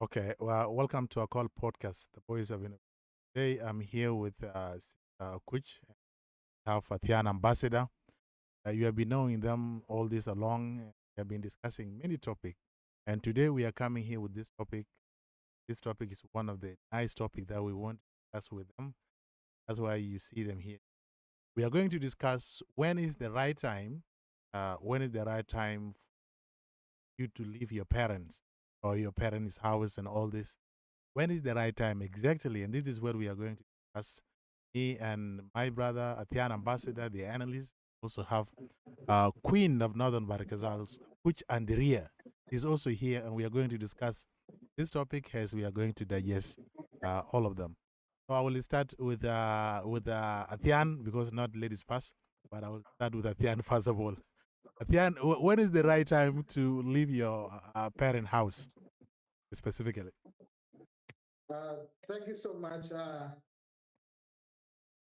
Okay, well, welcome to Akol podcast, the Voice of Innovation. Today, I'm here with Akuch, our Athian ambassador. You have been knowing them all this along. We have been discussing many topics, and today we are coming here with this topic. This topic is one of the nice topics that we want to discuss with them. That's why you see them here. We are going to discuss when is the right time. When is the right time for you to leave your parents or your parents' house and all this? When is the right time exactly? And this is what we are going to discuss. Me and my brother, Athian Ambassador, the analyst, also have Queen of Northern Barikazals, which Andrea is also here, and we are going to discuss this topic as we are going to digest all of them. So I will start with Athian because not ladies first, but I will start with Athian first of all. Athian, when is the right time to leave your parent house specifically? Thank you so much.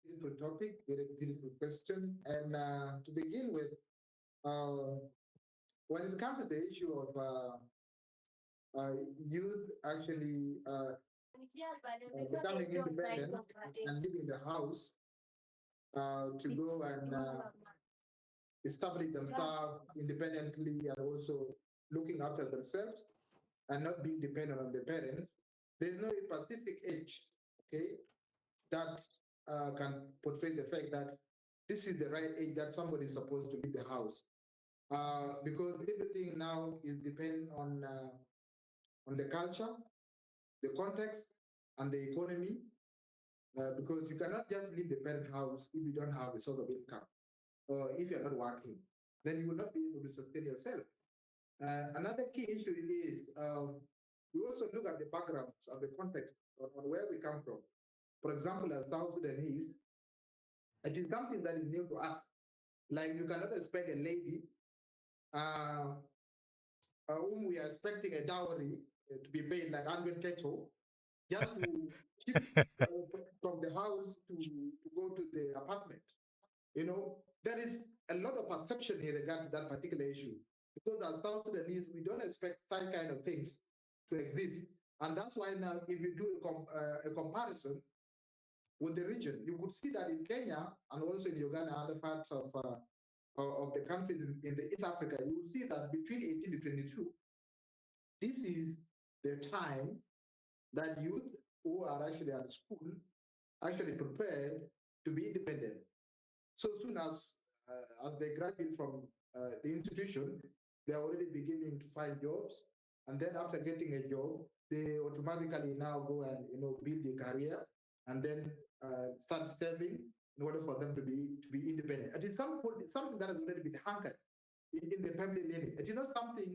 Beautiful topic, very beautiful question. And to begin with, uh, when it comes to the issue of youth actually becoming independent and leaving the house to go and establish themselves independently and also looking after themselves and not being dependent on the parent, there's no specific age, okay, that can portray the fact that this is the right age that somebody is supposed to leave the house. Because everything now is depend on the culture, the context, and the economy. Because you cannot just leave the parent house if you don't have a source of income, or if you're not working, then you will not be able to sustain yourself. Another key issue is we also look at the backgrounds of the context on where we come from. For example, as South Sudanese, it is something that is new to us. Like you cannot expect a lady uh, whom we are expecting a dowry to be paid like 100 keto just to keep from the house to go to the apartment. You know, there is a lot of perception in regard to that particular issue. Because as South Sudanese, we don't expect that kind of things to exist. And that's why now, if you do a comparison with the region, you could see that in Kenya and also in Uganda and other parts of the countries in the East Africa, you will see that between 18 to 22, this is the time that youth who are actually at school actually prepared to be independent. So soon as they graduate from the institution, they're already beginning to find jobs. And then after getting a job, they automatically now go and build a career and then start saving in order for them to be independent. It is something that has already been anchored in the family lineage. It is not something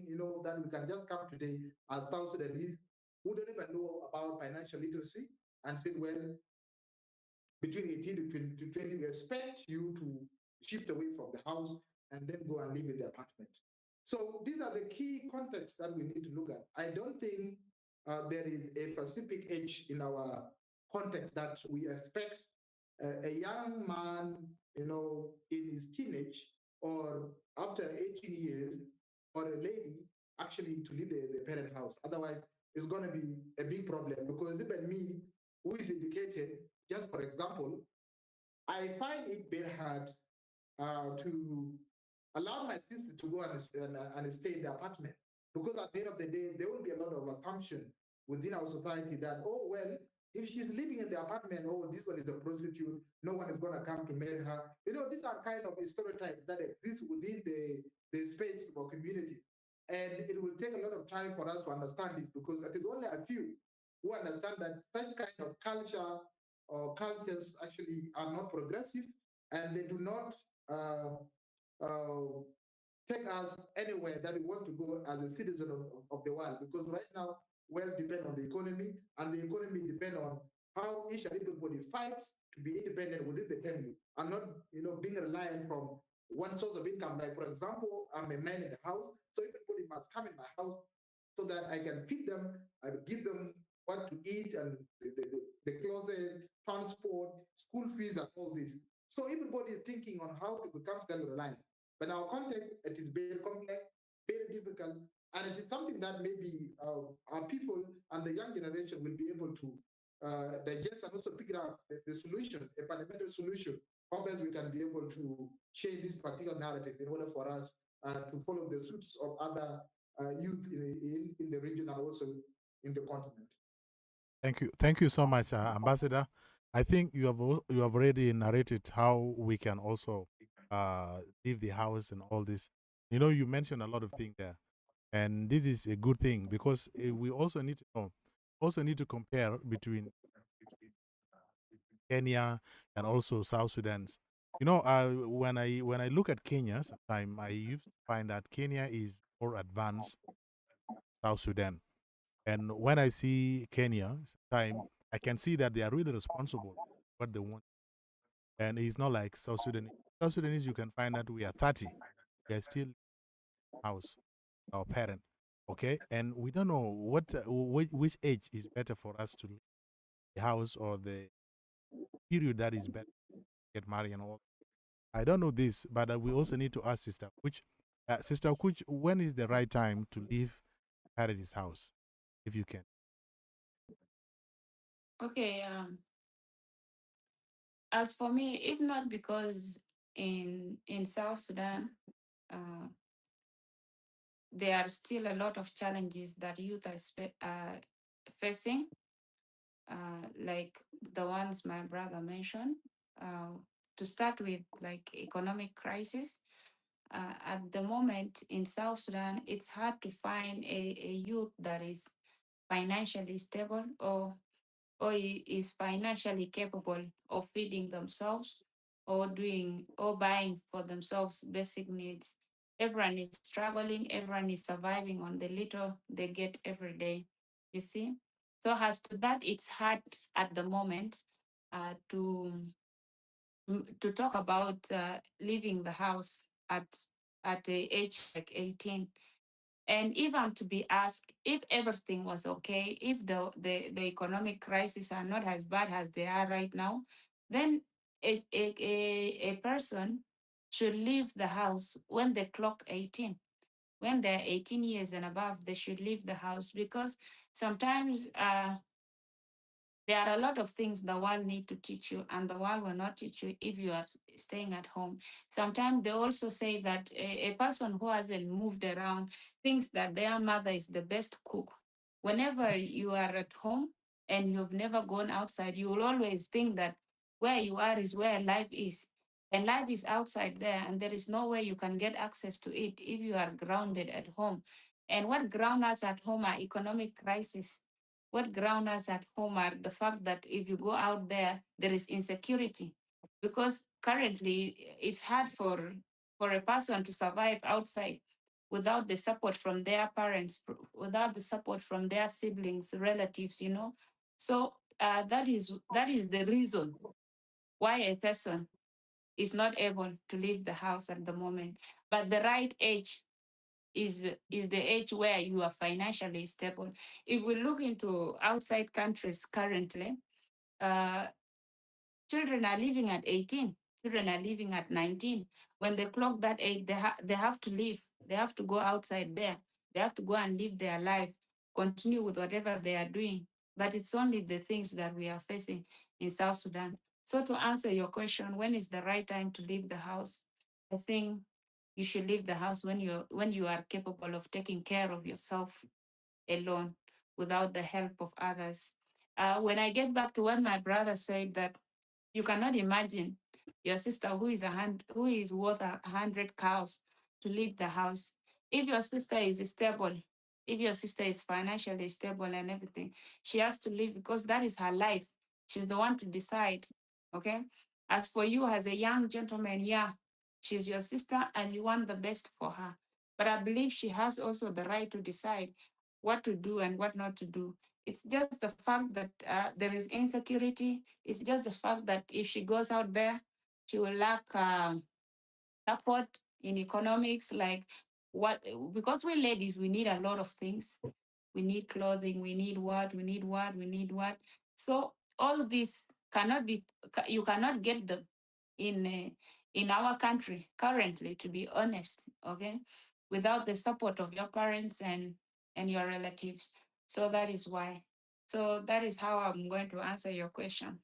that we can just come today as South Sudanese who don't even know about financial literacy and say, well, between 18 to 20, we expect you to shift away from the house and then go and live in the apartment. So these are the key contexts that we need to look at. I don't think there is a specific age in our context that we expect a young man, in his teenage or after 18 years, or a lady actually to leave the parent house. Otherwise, it's going to be a big problem because even me, who is educated, just for example, I find it very hard to allow my sister to go and stay in the apartment because at the end of the day, there will be a lot of assumption within our society that, oh, well, if she's living in the apartment, oh, this one is a prostitute, no one is going to come to marry her. These are kind of stereotypes that exist within the space or community. And it will take a lot of time for us to understand this because it is only a few who understand that such kind of culture or cultures actually are not progressive and they do not uh, uh, take us anywhere that we want to go as a citizen of the world. Because right now, wealth depend on the economy, and the economy depend on how each and everybody fights to be independent within the family, and not being reliant from one source of income. Like for example, I'm a man in the house, so everybody must come in my house so that I can feed them, I give them what to eat and the clothes, transport, school fees, and all this. So everybody is thinking on how to become self-reliant. But in our context, it is very complex, very difficult, And it is something that maybe our people and the young generation will be able to digest and also pick up the solution, a fundamental solution. How best we can be able to change this particular narrative in order for us to follow the suits of other youth in the region and also in the continent. Thank you so much, Ambassador. I think you have already narrated how we can also leave the house and all this. You know, you mentioned a lot of things there, and this is a good thing because we also need to know, also need to compare between Kenya and also South Sudan's. You know, when I look at Kenya, sometimes I used to find that Kenya is more advanced than South Sudan. And when I see Kenya, sometimes I can see that they are really responsible for what they want. And it's not like South Sudanese. South Sudanese, you can find that we are 30. We are still in the house, our parent. Okay. And we don't know which age is better for us to leave the house or the period that is better to get married and all. I don't know this, but we also need to ask Sister Kuch, when is the right time to leave Paradise house, if you can? Okay. As for me, if not because in South Sudan, uh, there are still a lot of challenges that youth are facing, like the ones my brother mentioned. Uh, to start with, like economic crisis. At the moment in South Sudan, it's hard to find a youth that is financially stable or is financially capable of feeding themselves or doing or buying for themselves basic needs. Everyone is struggling, everyone is surviving on the little they get every day, you see. So as to that, it's hard at the moment to talk about leaving the house at a age like 18. And if I'm to be asked if everything was okay, if the economic crisis are not as bad as they are right now, then a person should leave the house when they clock 18. When they're 18 years and above, they should leave the house because sometimes there are a lot of things the world need to teach you, and the world will not teach you if you are staying at home. Sometimes they also say that a person who hasn't moved around thinks that their mother is the best cook. Whenever you are at home and you've never gone outside, you will always think that where you are is where life is. And life is outside there, and there is no way you can get access to it if you are grounded at home. And what ground us at home are economic crisis. What ground us at home are the fact that if you go out there, there is insecurity. Because currently it's hard for a person to survive outside without the support from their parents, without the support from their siblings, relatives, you know. So that is the reason why a person is not able to leave the house at the moment. But the right age is the age where you are financially stable. If we look into outside countries currently, uh, children are living at 18, children are living at 19. When they clock that age, they have to leave. They have to go outside there. They have to go and live their life, continue with whatever they are doing. But it's only the things that we are facing in South Sudan. So to answer your question, when is the right time to leave the house? I think you should leave the house when you are capable of taking care of yourself alone without the help of others. When I get back to what my brother said, that you cannot imagine your sister who is worth 100 cows to leave the house. If your sister is stable, if your sister is financially stable and everything, she has to leave because that is her life. She's the one to decide. Okay. As for you as a young gentleman, yeah, she's your sister and you want the best for her. But I believe she has also the right to decide what to do and what not to do. It's just the fact that there is insecurity. It's just the fact that if she goes out there, she will lack support in economics. Like what? Because we ladies, we need a lot of things. We need clothing. We need what? We need what? We need what? So all this cannot be. You cannot get them in our country currently. To be honest, okay. without the support of your parents and your relatives. So that is why. So that is how I'm going to answer your question.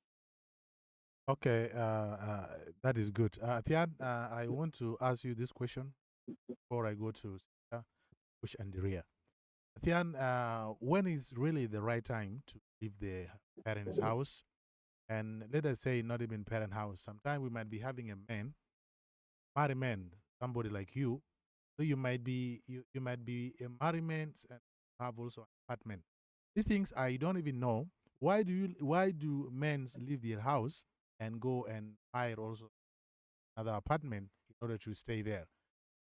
Okay, that is good. Athian, I want to ask you this question before I go to Akuch and Andrea. Athian, when is really the right time to leave the parents' house? And let us say not even parent house. Sometimes we might be having a man, married man, somebody like you. So you might be a married man and have also an apartment. These things I don't even know. Why do men leave their house and go and hire also another apartment in order to stay there?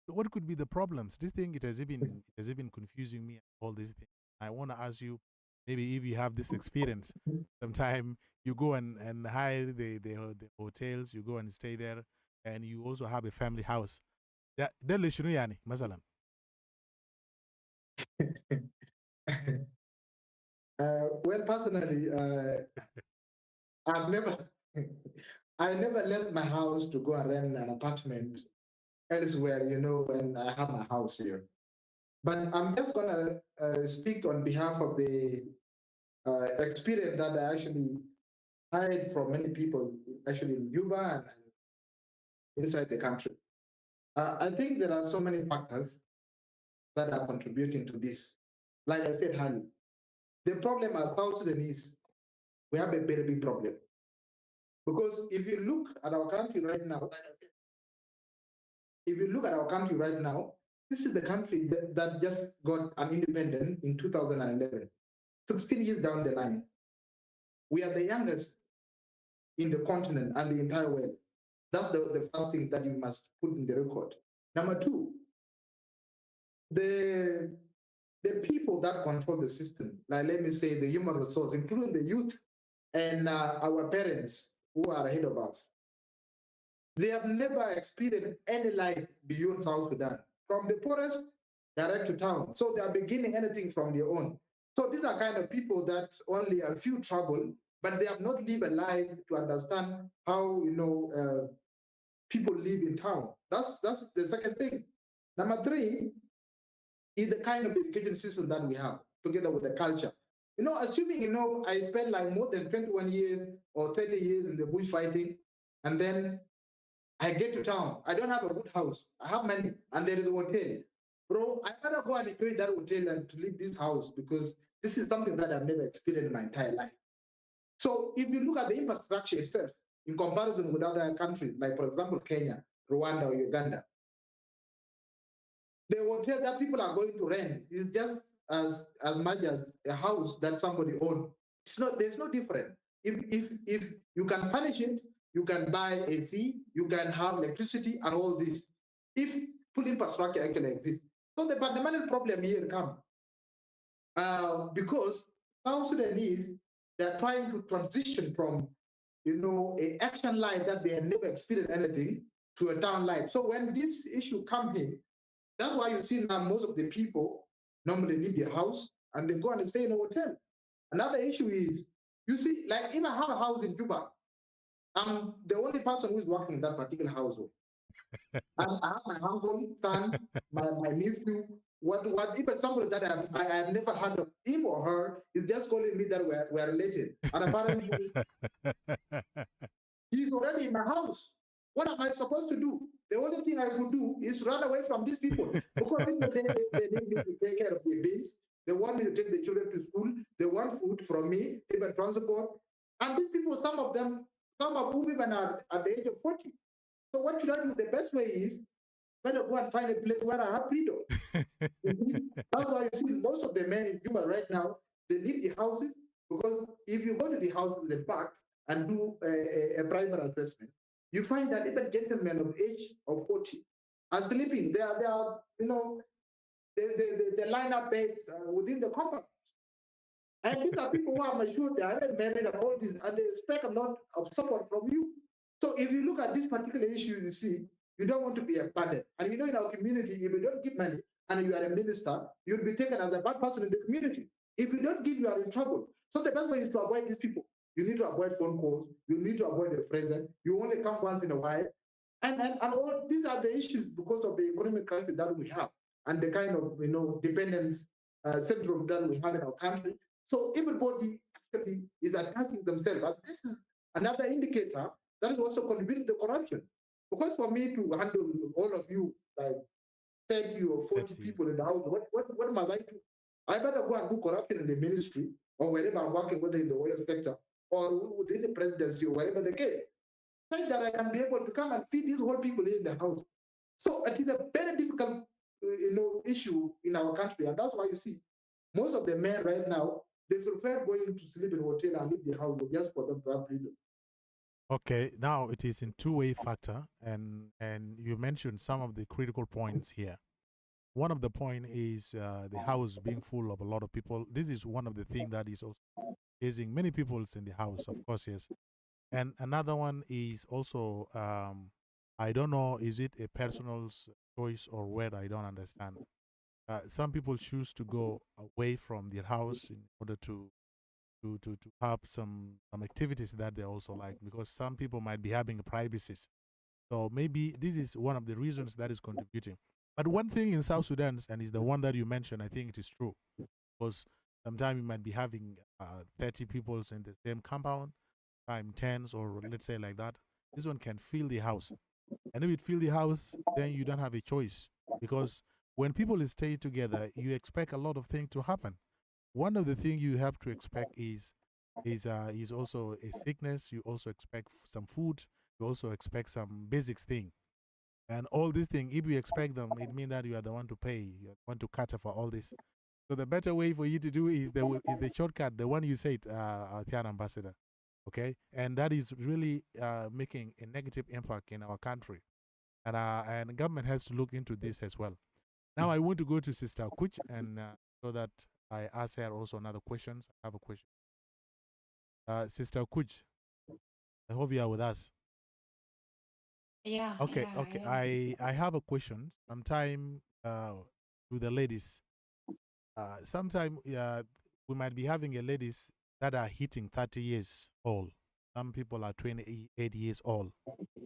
So what could be the problems? This thing it has even confusing me, all these things. I want to ask you, maybe if you have this experience, sometime you go and hire the hotels, you go and stay there, and you also have a family house. ده اللي شنو يعني مثلا. Well, personally, I've never, I never left my house to go and rent an apartment elsewhere, when I have my house here. But I'm just gonna speak on behalf of the experience that I actually heard from many people, actually in Cuba and inside the country. I think there are so many factors that are contributing to this. Like I said, honey, the problem as South Sudanese, we have a very big problem. Because if you look at our country right now, this is the country that just got an independent in 2011, 16 years down the line. We are the youngest in the continent and the entire world. That's the first thing that you must put in the record. Number two, the people that control the system, like let me say the human resource, including the youth and our parents who are ahead of us, they have never experienced any life beyond South Sudan. From the poorest direct to town. So they are beginning anything from their own. So these are kind of people that only a few trouble, but they have not lived a life to understand how people live in town. That's the second thing. Number three is the kind of education system that we have, together with the culture. Assuming I spent like more than 21 years or 30 years in the bush fighting, and then I get to town. I don't have a good house. I have money, and there is a hotel. Bro, I better go and enjoy that hotel and to leave this house because this is something that I've never experienced in my entire life. So if you look at the infrastructure itself, in comparison with other countries, like for example, Kenya, Rwanda, or Uganda, the hotel that people are going to rent is just as much as a house that somebody owns. There's no difference. If you can furnish it, you can buy AC, you can have electricity and all this. If full infrastructure actually exists. So the fundamental problem here comes because South Sudanese, they're trying to transition from a action life that they have never experienced anything to a town life. So when this issue comes in, that's why you see now most of the people normally leave their house and they go and stay in a hotel. Another issue is, you see, like if I have a house in Juba, I'm the only person who is working in that particular household. I have my uncle, son, my nephew, what even somebody that I have never heard of him or her is just calling me that we're related. And apparently he's already in my house. What am I supposed to do? The only thing I could do is run away from these people because they need me to take care of their bills. They want me to take the children to school. They want food from me, even transport. And these people, some of whom even are at the age of 40. So what should I do? The best way is better go and find a place where I have freedom. That's why you see most of the men in Cuba right now, they leave the houses because if you go to the houses, in fact, and do a primary assessment, you find that even gentlemen of age of 40 are sleeping. They are they line up beds within the compound. And these are people who are mature, they haven't married and all this, and they expect a lot of support from you. So if you look at this particular issue, you see, you don't want to be a burden. And in our community, if you don't give money and you are a minister, you'll be taken as a bad person in the community. If you don't give, you are in trouble. So the best way is to avoid these people. You need to avoid phone calls. You need to avoid the present. You only come once in a while. And all these are the issues because of the economic crisis that we have. and the kind of dependence syndrome that we have in our country. So everybody actually is attacking themselves. And this is another indicator that is also contributing to corruption. Because for me to handle all of you, like 30 or 40 30. people in the house, what must I do? I better go and do corruption in the ministry or wherever I'm working, whether in the oil sector or within the presidency or wherever the case, such that I can be able to come and feed these whole people in the house. So it is a very difficult, issue in our country, and that's why you see most of the men right now they prefer going to sleep in a hotel and leave the house just for them to have freedom. Okay, now it is in two-way factor, and you mentioned some of the critical points here. One of the point is the house being full of a lot of people. This is one of the things that is also raising many peoples in the house, of course, yes. And another one is also, I don't know, is it a personal choice or where I don't understand. Some people choose to go away from their house in order to have some activities that they also like, because some people might be having privacies. So maybe this is one of the reasons that is contributing. But one thing in South Sudan, and is the one that you mentioned, I think it is true, because sometimes you might be having 30 people in the same compound, time tens, or let's say like that. This one can fill the house. And if it fill the house, then you don't have a choice, because when people stay together, you expect a lot of things to happen. One of the things you have to expect is also a sickness. You also expect some food. You also expect some basics thing. And all these things, if you expect them, it means that you are the one to pay. You are the one to cater for all this. So the better way for you to do is the shortcut, the one you said, Athian Ambassador. Okay, and that is really making a negative impact in our country, and government has to look into this as well. Now I want to go to Sister Akuch, and so that I ask her also another questions. I have a question. Sister Akuch, I hope you are with us. Yeah, Okay, yeah, okay. yeah. I have a question. Sometime to the ladies. Sometime we might be having a ladies that are hitting 30 years old. Some people are 28 years old.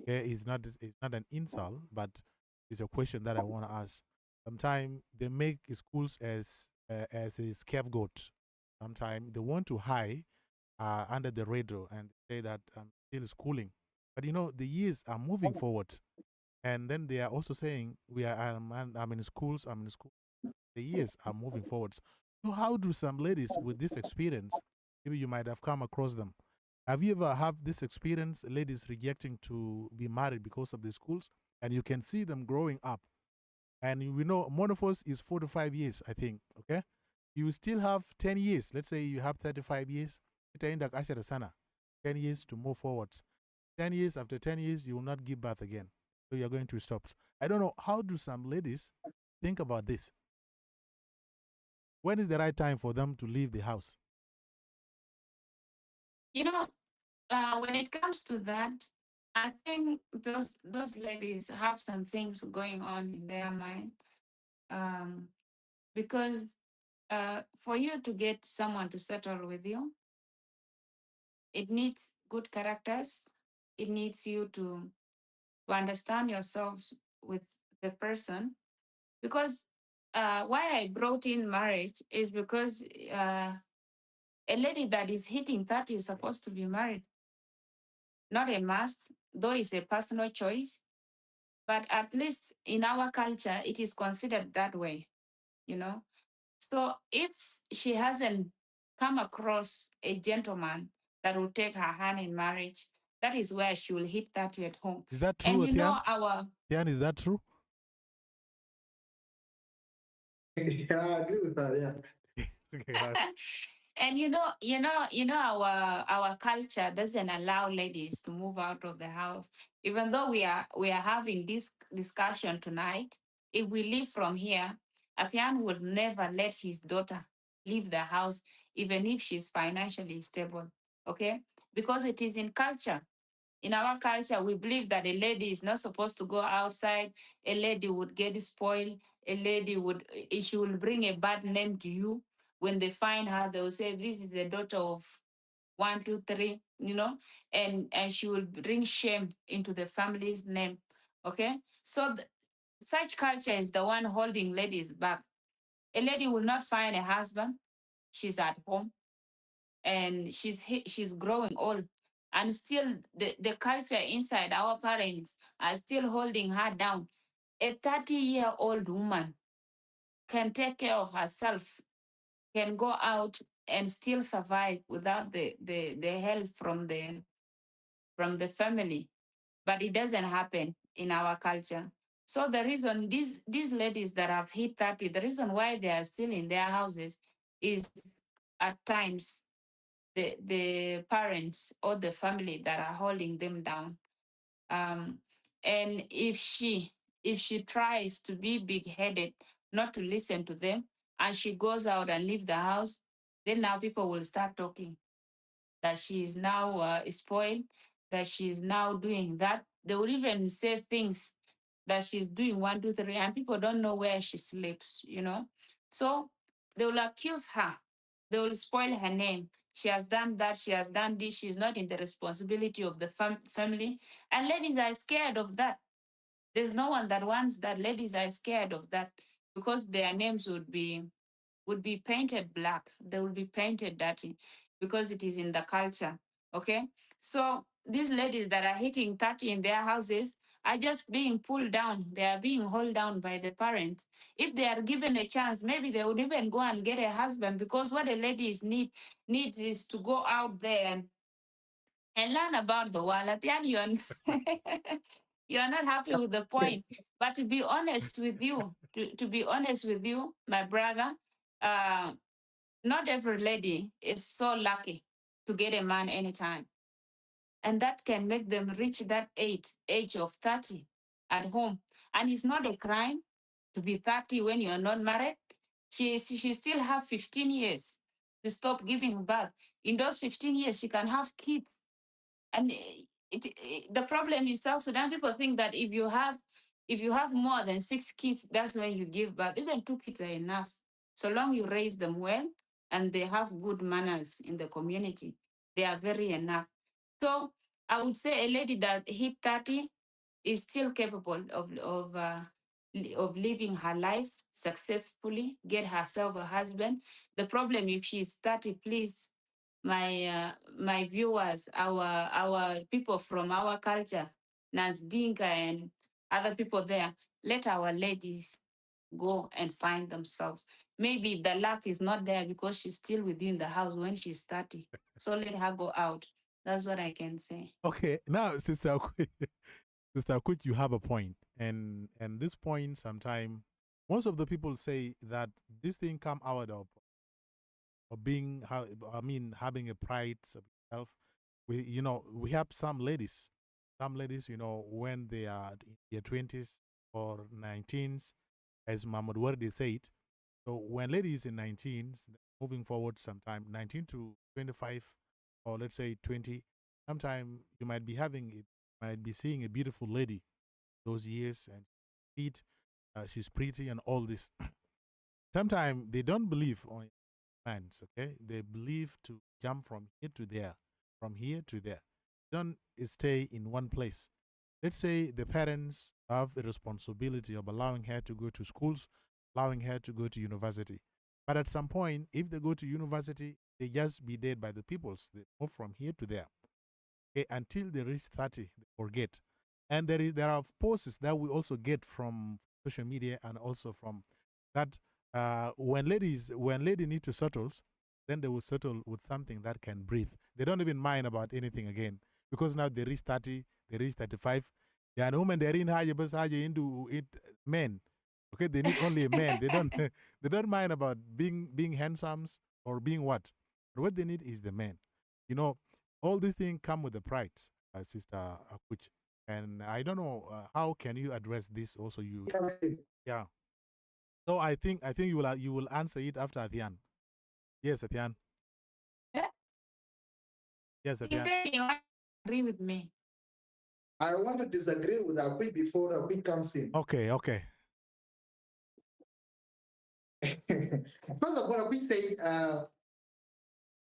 Okay, it's not an insult, but it's a question that I want to ask. Sometimes they make schools as a scapegoat. Sometimes they want to hide under the radar and say that I'm still schooling. But you know, the years are moving forward. And then they are also saying, I'm in schools, I'm in school. The years are moving forward. So how do some ladies with this experience, maybe you might have come across them, have you ever have this experience, ladies rejecting to be married because of the schools? And you can see them growing up. And we know monopause is 4 to 5 years, I think. Okay. You still have 10 years. Let's say you have 35 years. 10 years to move forward. 10 years, after 10 years, you will not give birth again. So you're going to stop. I don't know. How do some ladies think about this? When is the right time for them to leave the house? You know, when it comes to that, I think those ladies have some things going on in their mind. Um, because for you to get someone to settle with you, it needs good characters. It needs you to understand yourselves with the person. Because why I brought in marriage is because a lady that is hitting 30 is supposed to be married. Not a must, though it's a personal choice. But at least in our culture, it is considered that way, you know. So if she hasn't come across a gentleman that will take her hand in marriage, that is where she will hit 30 at home. Is that And true, you know, Athian? our Athian, is that true? Yeah, I agree with that. Yeah. Okay, that's and our culture doesn't allow ladies to move out of the house. Even though we are having this discussion tonight, if we leave from here, Athian would never let his daughter leave the house, even if she's financially stable. Okay, because it is in culture. In our culture, we believe that a lady is not supposed to go outside. A lady would get spoiled. A lady she will bring a bad name to you. When they find her, they will say, "This is the daughter of one, two, three," and she will bring shame into the family's name. Okay, so such culture is the one holding ladies back. A lady will not find a husband. She's at home and she's growing old, and still the culture inside our parents are still holding her down. A 30-year-old woman can take care of herself, can go out and still survive without the help from the family. But it doesn't happen in our culture. So the reason these ladies that have hit 30, the reason why they are still in their houses is at times the parents or the family that are holding them down. Um, and if she tries to be big headed, not to listen to them, and she goes out and leave the house, then now people will start talking that she is now spoiled, that she is now doing that. They will even say things that she's doing one, two, three, and people don't know where she sleeps, you know. So they will accuse her. They will spoil her name. She has done that. She has done this. She's not in the responsibility of the family. And ladies are scared of that. There's no one that wants that. Ladies are scared of that because their names would be painted black. They will be painted dirty because it is in the culture. Okay. So these ladies that are hitting 30 in their houses are just being pulled down. They are being held down by the parents. If they are given a chance, maybe they would even go and get a husband, because what a lady needs is to go out there and learn about the world. Athian, you are not happy with the point. But to be honest with you, to be honest with you, my brother, uh, not every lady is so lucky to get a man anytime. And that can make them reach that age of 30 at home. And it's not a crime to be 30 when you're not married. She still have 15 years to stop giving birth. In those 15 years, she can have kids. And the problem in South Sudan, people think that if you have more than 6 kids, that's when you give birth. Even 2 kids are enough, so long you raise them well and they have good manners in the community. They are very enough. So I would say a lady that hit 30 is still capable of living her life successfully, get herself a husband. The problem, if she's 30, please, my viewers, our people from our culture, Nas Dinka and other people there, let our ladies go and find themselves. Maybe the luck is not there because she's still within the house when she's 30. So let her go out. That's what I can say. Okay, now, Sister Sister Akuch, you have a point, and this point, sometime most of the people say that this thing come out of being, I mean, having a pride of self. We have some ladies, when they are in their 20s or 19s, as Mahmoud Wardi said. So when ladies in 19s, moving forward, sometime 19 to 25, or let's say 20, sometime you might be seeing a beautiful lady those years, and she's pretty and all this. Sometimes they don't believe on plans, okay? They believe to jump from here to there, from here to there. Don't stay in one place. Let's say the parents have a responsibility of allowing her to go to schools, allowing her to go to university. But at some point, if they go to university, they just be dead by the peoples. They move from here to there. Okay, until they reach 30, they forget. And there are posts that we also get from social media and also from that when lady need to settle, then they will settle with something that can breathe. They don't even mind about anything again, because now they reach 30, they reach 35. Yeah, and women they're in higher but higher into it men. Okay, they need only a man. They don't they don't mind about being handsome or being what. But what they need is the man. You know, all these things come with the pride, Sister Akuch. And I don't know how can you address this also. Yeah. So I think you will answer it after Athian. Yes, Athian. Yeah. Yes, You Athian. say you want to agree with me. I want to disagree with Akwi before Akwi comes in. Okay, okay. First of all, Akwi said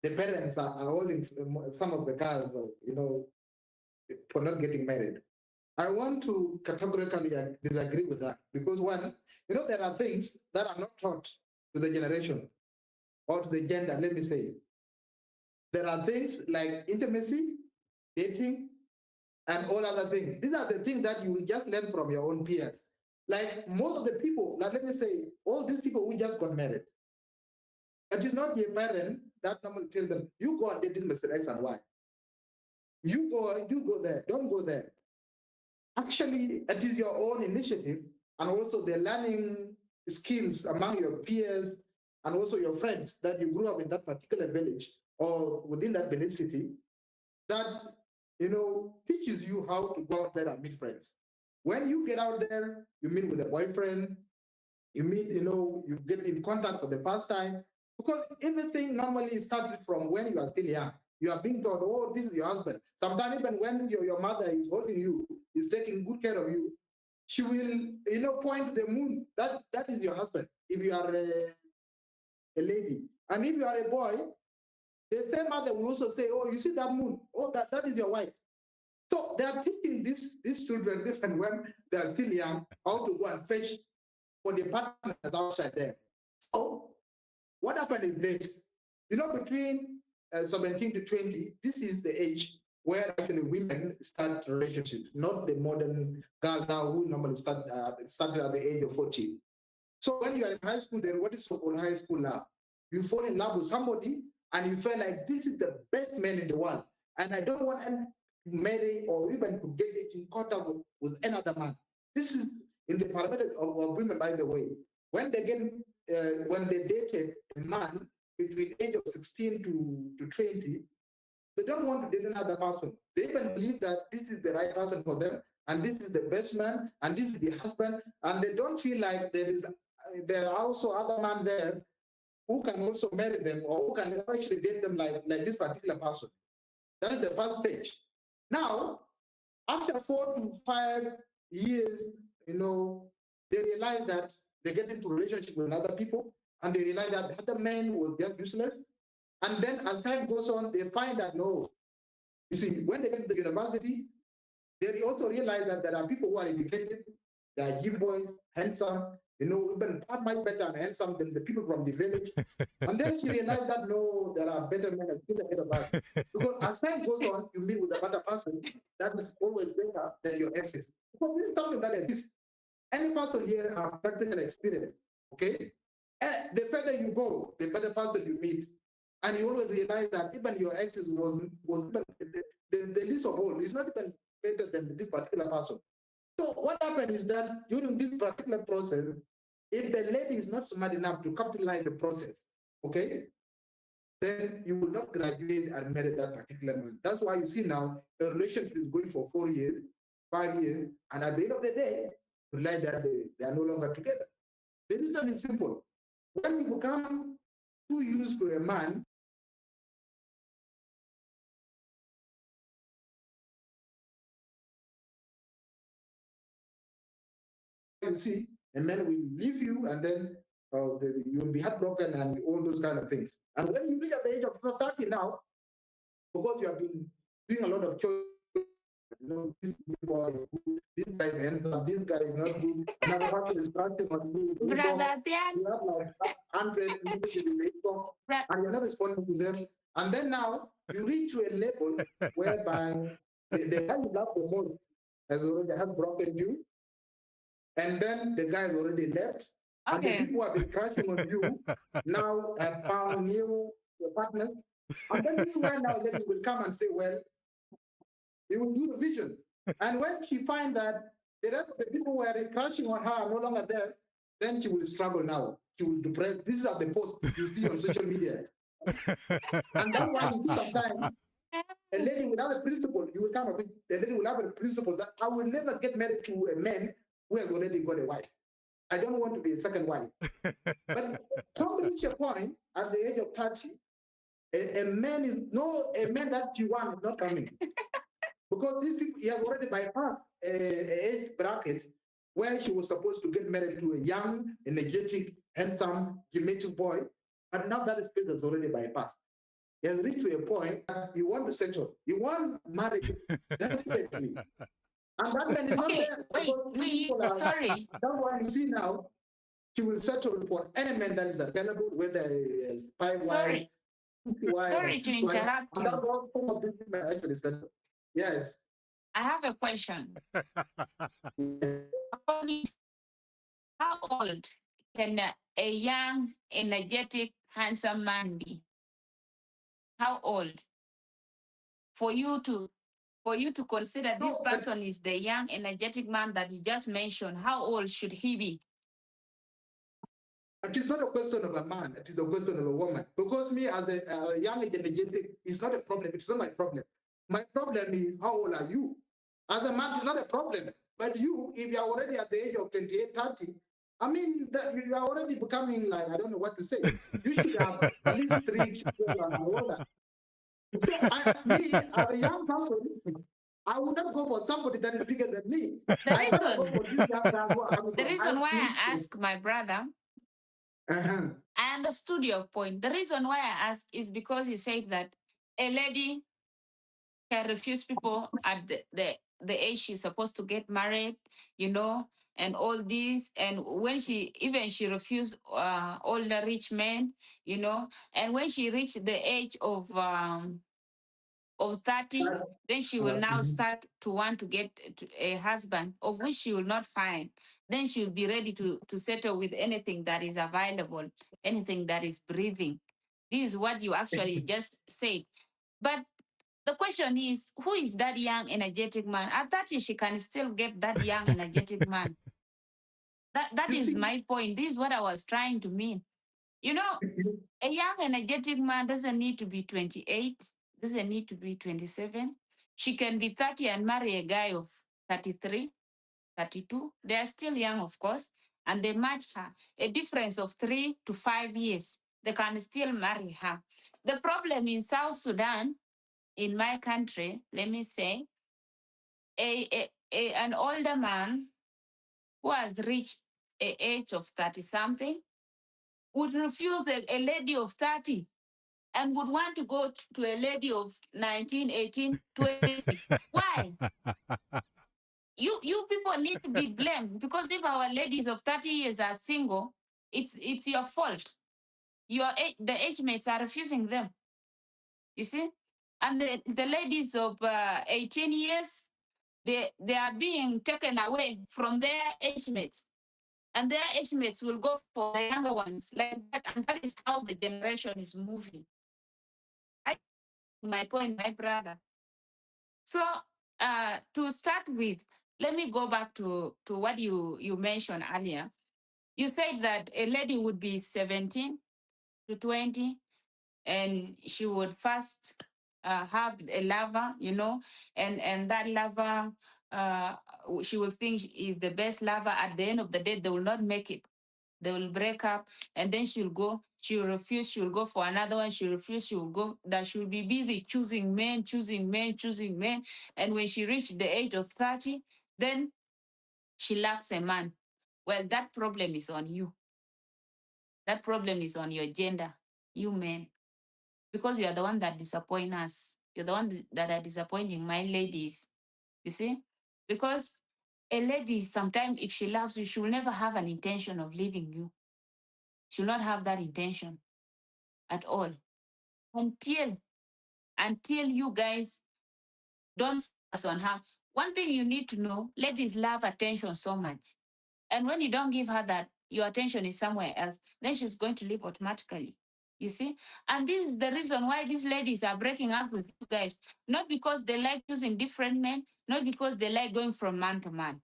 the parents are holding some of the girls, for not getting married. I want to categorically disagree with that because one, there are things that are not taught to the generation or to the gender, let me say. There are things like intimacy, dating, and all other things. These are the things that you will just learn from your own peers. Like most of the people, like let me say, all these people who just got married, it is not your parent that normally tell them, you go and date this Mr. X and Y. You go there, don't go there. Actually, it is your own initiative and also the learning skills among your peers and also your friends that you grew up in that particular village or within that village city that teaches you how to go out there and meet friends. When you get out there, you meet with a boyfriend, you meet, you get in contact for the first time, because everything normally started from when you are still young. You are being told, oh, this is your husband. Sometimes even when your mother is holding you, is taking good care of you, she will, point to the moon. That is your husband. If you are a lady, and if you are a boy, the same mother will also say, oh, you see that moon? Oh, that is your wife. So they are teaching these children, even when they are still young, how to go and fetch for the partners outside there. So what happened is this, between 17 to 20, this is the age where actually women start relationships, not the modern girl now who normally started at the age of 14. So when you are in high school, then what is so-called high school now? You fall in love with somebody and you feel like this is the best man in the world. And I don't want to marry or even to get in contact with another man. This is in the parameters of women, by the way. When they dated a man between age of 16 to 20, they don't want to date another person. They even believe that this is the right person for them, and this is the best man, and this is the husband, and they don't feel like there are also other men there who can also marry them or who can actually date them like this particular person. That is the first stage. Now, after 4 to 5 years, they realize that they get into relationship with other people, and they realize that the other man was just useless. And then as time goes on, they find that no. You see, when they get to the university, they also realize that there are people who are educated, they are gym boys, handsome, even much better and handsome than the people from the village. And then she realized that no, there are better men still ahead of us. Because as time goes on, you meet with a better person that is always better than your exes. Because this is something that exists. Any person here have practical experience, okay? And the further you go, the better person you meet. And you always realize that even your exes was the least of all. It's not even better than this particular person. So what happened is that during this particular process, if the lady is not smart enough to capitalize the process, okay, then you will not graduate and marry that particular man. That's why you see now a relationship is going for 4 years, 5 years, and at the end of the day, you realize that they are no longer together. The reason is simple. When you become too used to a man, you see, a man will leave you and then you will be heartbroken and all those kind of things. And when you reach at the age of 30 now, because you have been doing a lot of choices, this boy is good, this guy is handsome, this guy is not good, another person is starting on you. Brother Athian. You have like 100 minutes in the and you're not responding to them. And then now you reach to a level whereby the guy you love the most has already broken you, and then the guy has already left, and the people who have been crashing on you now have found new partners. And then this is where now ladies will come and say, well, they will do the vision. And when she finds that the rest of the people who are crashing on her are no longer there, then she will struggle now. She will depress. These are the posts you see on social media. And that's why you see sometimes a lady will have a principle. You will come up with the lady will have a principle that I will never get married to a man who has already got a wife. I don't want to be a second wife. But come reach a point at the age of 30, a man that you want is not coming. Because these people, he has already bypassed a age bracket where she was supposed to get married to a young, energetic, handsome, gymnastic boy. But now that space has already bypassed. He has reached to a point that you want to settle. You want marriage desperately. And that man is not Okay, there wait, because these wait, people are, sorry. that's why you see now, she will settle for any man that is available, whether it is 5 wives, Sorry, 50 wives, or sorry to 6 wives. interrupt And that's you. what some of these women actually settle. Yes. I have a question. Yes. According to how old can a young, energetic, handsome man be? How old for you to consider this So person is the young, energetic man that you just mentioned? How old should he be? it is not a question of a man, it is a question of a woman. Because me, as a young and energetic, it's not a problem. It's not my problem. My problem is, how old are you? As a man, it's not a problem. But you, if you're already at the age of 28, 30, I mean, that you are already becoming like, I don't know what to say. You should have at least 3 children and all that. So me, as a young person, I would not go for somebody that is bigger than me. The I better go reason, for these young guys who are coming the from high reason why school. I ask my brother, Uh-huh. I understood your point. The reason why I ask is because you said that a lady can refuse people at the age she's supposed to get married, you know, and all this. And when she refused older rich men, you know, and when she reached the age of 30, then she will now Mhm. start to want to get a husband, of which she will not find. Then she will be ready to settle with anything that is available, anything that is breathing. This is what you actually just said. But the question is, who is that young, energetic man? At 30, she can still get that young, energetic man. That You is see, my point. This is what I was trying to mean. You know, a young, energetic man doesn't need to be 28, doesn't need to be 27. She can be 30 and marry a guy of 33, 32. They are still young, of course, and they match her. A difference of 3 to 5 years. They can still marry her. The problem in South Sudan, in my country, let me say, an older man who has reached a age of 30 something would refuse a lady of 30 and would want to go to a lady of 19, 18, 20. Why? You people need to be blamed because if our ladies of 30 years are single, it's your fault. The age mates are refusing them. You see? And the ladies of 18 years, they are being taken away from their age mates. And their age mates will go for the younger ones like that. And that is how the generation is moving. I my point, my brother. So to start with, let me go back to what you mentioned earlier. You said that a lady would be 17 to 20 and she would first have a lover, you know, and that lover, uh, she will think is the best lover. At the end of the day, they will not make it. They will break up, and then she'll go. She will refuse. She will go for another one. She will refuse. She will go. That she will be busy choosing men, choosing men, choosing men. And when she reached the age of 30, then she lacks a man. Well, that problem is on you. That problem is on your gender, you men, because you are the one that disappoint us. You're the one that are disappointing my ladies. You see, because a lady sometimes, if she loves you, she will never have an intention of leaving you. She will not have that intention at all until until you guys don't focus on her. One thing you need to know, ladies love attention so much. And when you don't give her that, your attention is somewhere else, then she's going to leave automatically. You see? And this is the reason why these ladies are breaking up with you guys. Not because they like choosing different men, not because they like going from man to man,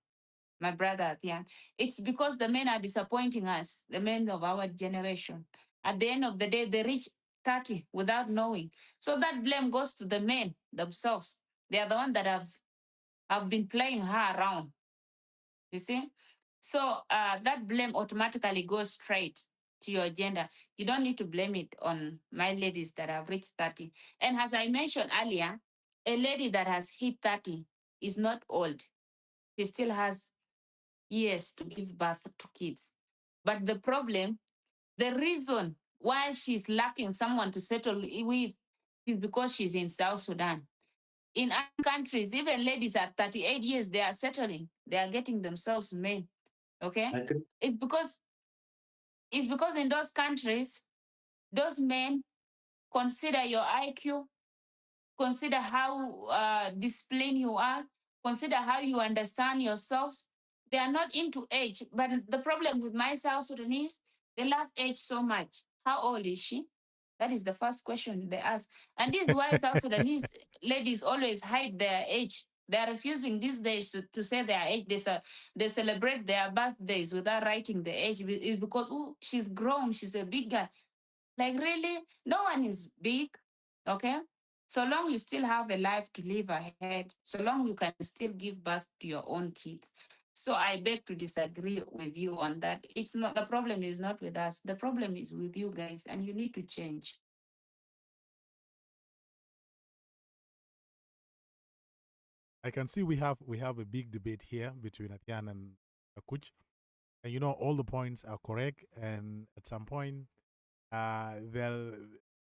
my brother Athian. It's because the men are disappointing us, the men of our generation. At the end of the day, they reach 30 without knowing. So that blame goes to the men themselves. They are the ones that have been playing her around. You see? So that blame automatically goes straight to your gender. You don't need to blame it on my ladies that have reached 30. And as I mentioned earlier, a lady that has hit 30 is not old. She still has years to give birth to kids. But the problem, the reason why she's lacking someone to settle with is because she's in South Sudan. In other countries, even ladies at 38 years, they are settling. They are getting themselves men. Okay? It's because it's because in those countries, those men consider your IQ, consider how disciplined you are, consider how you understand yourselves. They are not into age. But the problem with my South Sudanese, they love age so much. How old is she? That is the first question they ask. And this is why South Sudanese ladies always hide their age. They are refusing these days to say their age. They celebrate their birthdays without writing the age. It's because, oh, she's grown, she's a big girl. Like, really? No one is big, okay? So long you still have a life to live ahead, so long you can still give birth to your own kids. So I beg to disagree with you on that. It's not the problem is not with us. The problem is with you guys, and you need to change. I can see we have a big debate here between Athian and Akuch. And all the points are correct. And at some point, there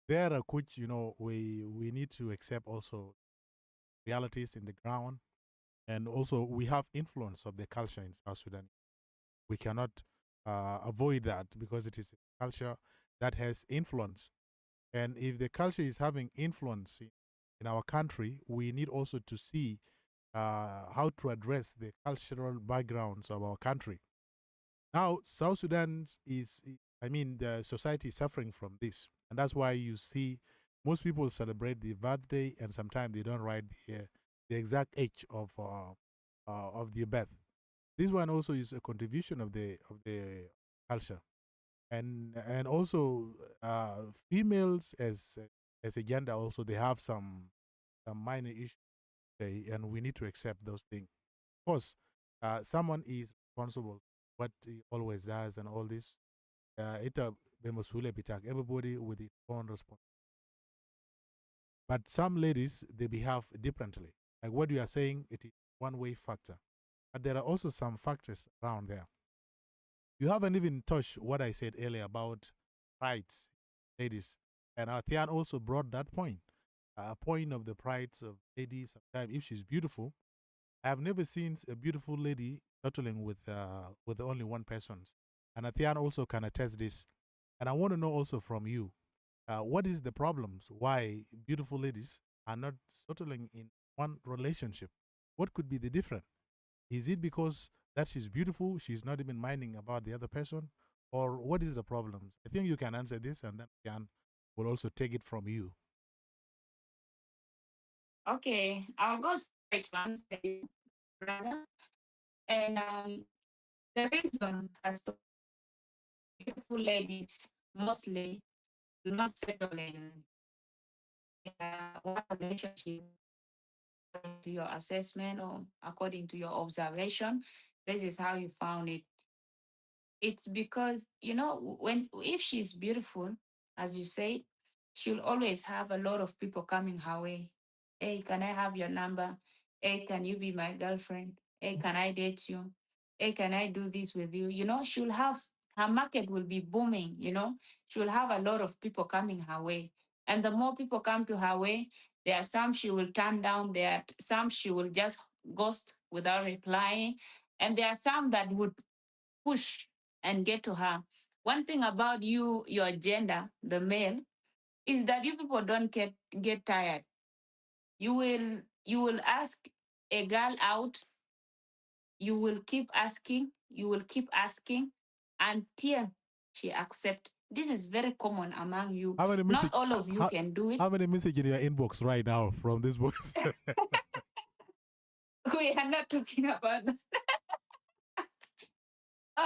Akuch, we need to accept also realities in the ground. And also we have influence of the culture in South Sudan. We cannot avoid that because it is a culture that has influence. And if the culture is having influence in our country, we need also to see how to address the cultural backgrounds of our country. Now, South Sudan the society is suffering from this. And that's why you see most people celebrate the birthday and sometimes they don't write the exact age of their birth. This one also is a contribution of the culture. And also females as a gender also they have some minor issues, okay, and we need to accept those things. Of course, someone is responsible what he always does and all this. Everybody with his own responsibility. But some ladies they behave differently. Like what you are saying, it is one way factor. But there are also some factors around there. You haven't even touched what I said earlier about rights, ladies. And Athian also brought that point. A point of the prides of ladies. Sometimes if she's beautiful, I have never seen a beautiful lady settling with only one person. And Athian also can attest this. And I want to know also from you, what is the problems? Why beautiful ladies are not settling in one relationship? What could be the difference? Is it because that she's beautiful, she's not even minding about the other person? Or what is the problems? I think you can answer this and then Athian will also take it from you. Okay, I'll go straight to answer you, brother. And the reason as to beautiful ladies mostly do not settle in one relationship according to your assessment or according to your observation. This is how you found it. It's because, when if she's beautiful, as you said, she'll always have a lot of people coming her way. Hey, can I have your number? Hey, can you be my girlfriend? Hey, can I date you? Hey, can I do this with you? She'll have her market will be booming. She'll have a lot of people coming her way. And the more people come to her way, there are some she will turn down, there are some she will just ghost without replying. And there are some that would push and get to her. One thing about you, your gender, the male, is that you people don't get tired. You will ask a girl out, you will keep asking until she accepts. This is very common among you. How many Not message? all of you How, can do it. how many message in your inbox right now from this boys? We are not talking about that.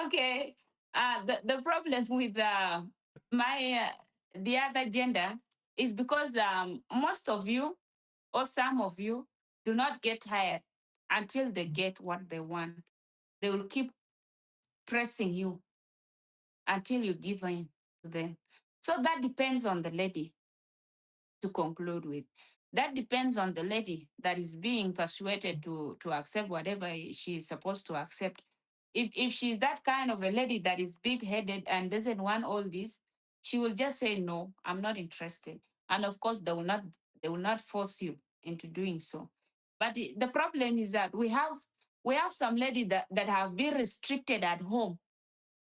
Okay. The problem with my the other gender is because most of you or some of you do not get tired until they get what they want. They will keep pressing you until you give in to them. So that depends on the lady to conclude with. That depends on the lady that is being persuaded to accept whatever she is supposed to accept. If she's that kind of a lady that is big headed and doesn't want all this, she will just say no, I'm not interested. And of course, they will not force you. into doing so. But the problem is that we have some ladies that have been restricted at home.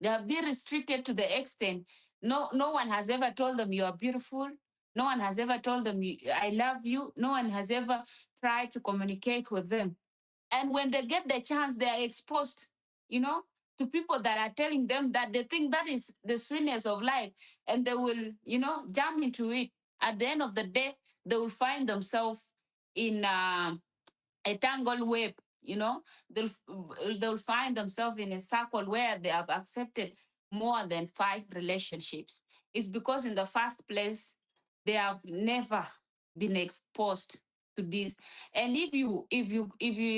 They have been restricted to the extent no one has ever told them you are beautiful. No one has ever told them I love you. No one has ever tried to communicate with them. And when they get the chance, they are exposed, to people that are telling them that they think that is the sweetness of life, and they will, jump into it. At the end of the day, they will find themselves in a tangled web. They'll find themselves in a circle where they have accepted more than 5 relationships. It's because in the first place they have never been exposed to this. And if you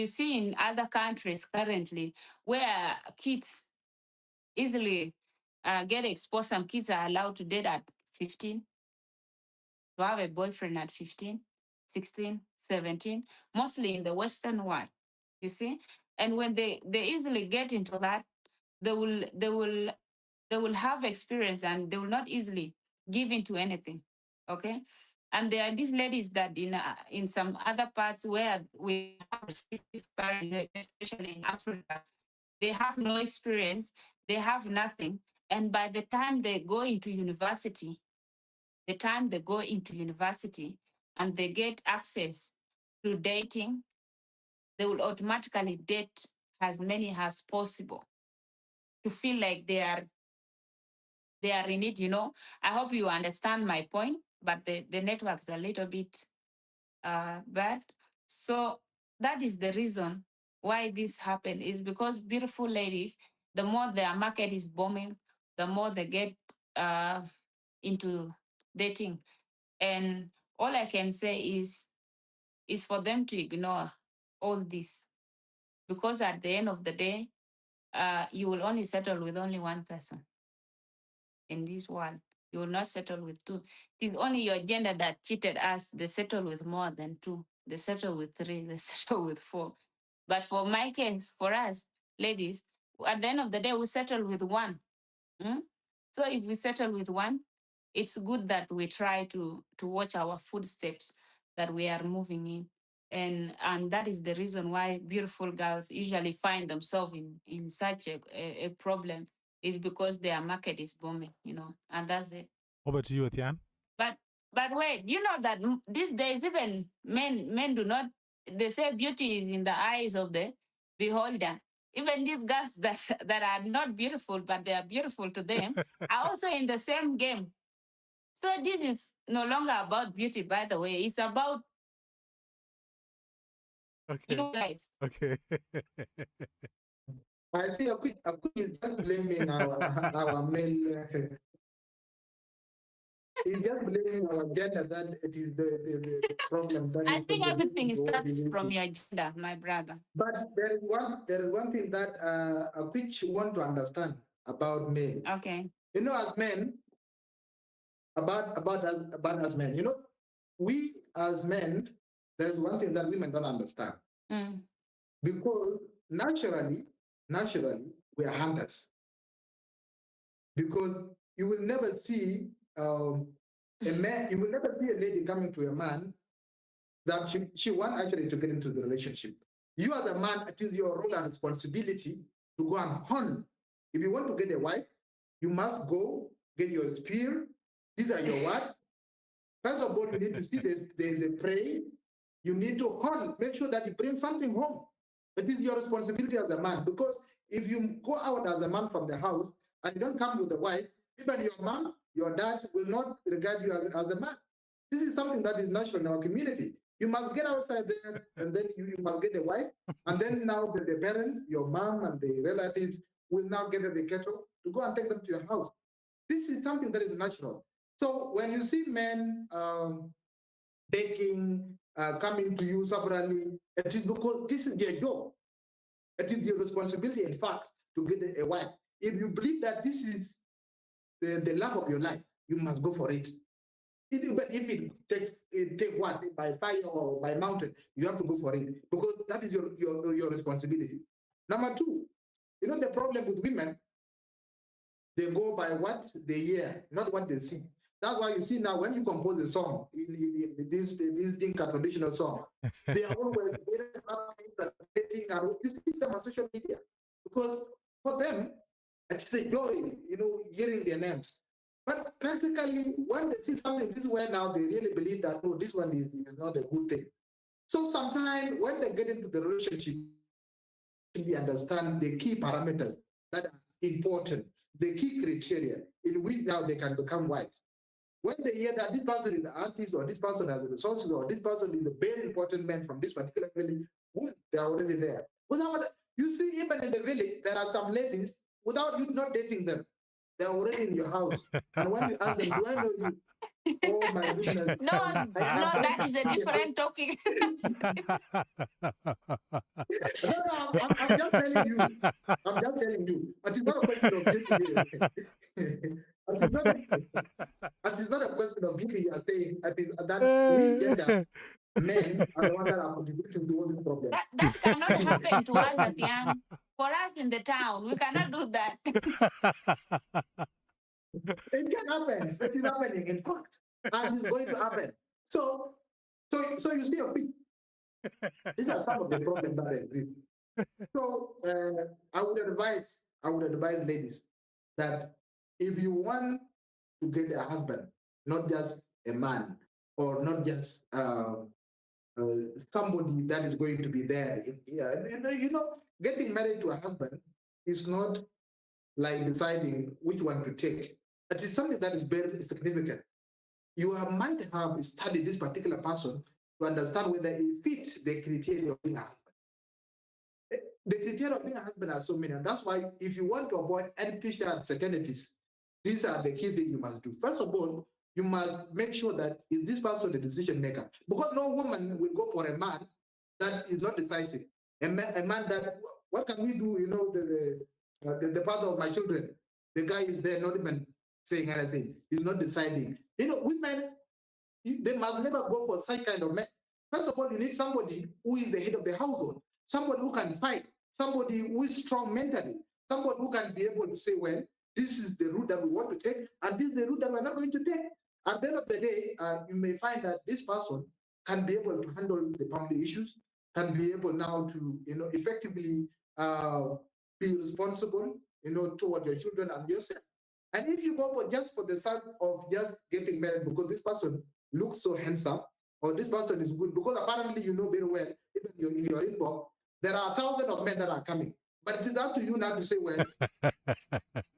see in other countries currently where kids easily get exposed, some kids are allowed to date at 15, to have a boyfriend at 15, 16, 17, mostly in the Western world, you see. And when they easily get into that, they will have experience, and they will not easily give into anything. Okay. And there are these ladies that in some other parts where we have restrictive parenting, especially in Africa, they have no experience, they have nothing. And by the time they go into university, and they get access to dating, they will automatically date as many as possible to feel like they are in it. I hope you understand my point, but the network's a little bit bad. So that is the reason why this happened, is because beautiful ladies, the more their market is booming, the more they get into dating. And all I can say is for them to ignore all this, because at the end of the day, you will only settle with only one person in this world. You will not settle with two. It is only your gender that cheated us. They settle with more than two. They settle with three. They settle with four. But for my case, for us ladies, at the end of the day, we settle with one. Mm? So if we settle with one, it's good that we try to watch our footsteps that we are moving in. And that is the reason why beautiful girls usually find themselves in such a problem, is because their market is booming, and that's it. Over to you, Athian. But wait, you know that these days even men do not. They say beauty is in the eyes of the beholder. Even these girls that are not beautiful, but they are beautiful to them, are also in the same game. So this is no longer about beauty, by the way. It's about Okay. you guys. Okay. I see Akuch is just blaming our male. He's just blaming our gender that it is the problem that I is think everything contributing to all starts these from issues. your gender, my brother. But there is one thing that Akuch want to understand about men. Okay. As men, about us men. We as men, there's one thing that women don't understand. Because naturally, we are hunters. Because you will never see a man, you will never see a lady coming to a man that she wants actually to get into the relationship. You as a man, it is your role and responsibility to go and hunt. If you want to get a wife, you must go get your spear. These are your words. First of all, you need to see the prey. You need to hunt. Make sure that you bring something home. It is your responsibility as a man. Because if you go out as a man from the house and you don't come with a wife, even your mom, your dad will not regard you as a man. This is something that is natural in our community. You must get outside there, and then you must get a wife. And then now the parents, your mom and the relatives will now get the cattle to go and take them to your house. This is something that is natural. So when you see men taking, coming to you separately, it is because this is their job. It is their responsibility, in fact, to get a wife. If you believe that this is the love of your life, you must go for it. But if it takes what, by fire or by mountain, you have to go for it, because that is your responsibility. Number two, the problem with women, they go by what they hear, not what they see. That's why you see now when you compose a song, in this Dinka traditional song, they are always very happy participating, and you see them on social media because for them it's a joy, hearing their names. But practically, when they see something this way now, they really believe that no, this one is not a good thing. So sometimes when they get into the relationship, they understand the key parameters that are important, the key criteria in which now they can become wives. When they hear that this person is the artist, or this person has the resources, or this person is a very important man from this particular village, they are already there. Without, you see, even in the village, there are some ladies, without you not dating them, they're already in your house. And when you ask them, do I know you? Oh my goodness. No, no, that is a different topic. No, I'm just telling you. I'm just telling you. But it's not a question of dating. But it's not a question of giving. I think that we gender men are the ones that are contributing to all this problem. That cannot happen to us at young. For us in the town, we cannot do that. It can happen. It is happening, in fact, and it's going to happen. So you see a bit. These are some of the problems that exist. So I would advise ladies that if you want to get a husband, not just a man, or not just somebody that is going to be there. Getting married to a husband is not like deciding which one to take. It is something that is very significant. You might have studied this particular person to understand whether he fits the criteria of being a husband. The criteria of being a husband are so many, and that's why if you want to avoid artificial uncertainties, these are the key things you must do. First of all, you must make sure that is this person the decision maker, because no woman will go for a man that is not decisive. A man that, what can we do? The father of my children, the guy is there, not even saying anything. He's not deciding. Women, they must never go for such kind of man. First of all, you need somebody who is the head of the household, somebody who can fight, somebody who is strong mentally, somebody who can be able to say, well, this is the route that we want to take, and this is the route that we're not going to take. At the end of the day, you may find that this person can be able to handle the family issues, can be able now to, effectively be responsible, toward your children and yourself. And if you go for the sake of just getting married because this person looks so handsome, or this person is good, because apparently you know very well, even in your inbox, there are thousands of men that are coming. But it is up to you now to say, well,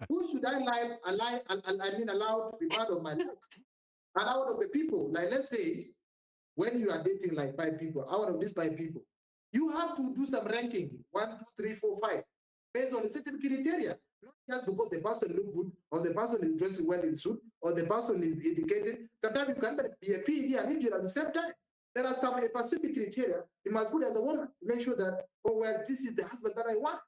who should I allow to be part of my life? And out of the people, like let's say, when you are dating like 5 people, out of these 5 people, you have to do some ranking, 1, 2, 3, 4, 5, based on a certain criteria. Not just because the person looks good, or the person is dressed well in suit, or the person is educated. Sometimes you can be a PhD and injured at the same time. There are some specific criteria you must put as a woman to make sure that, oh, well, this is the husband that I want.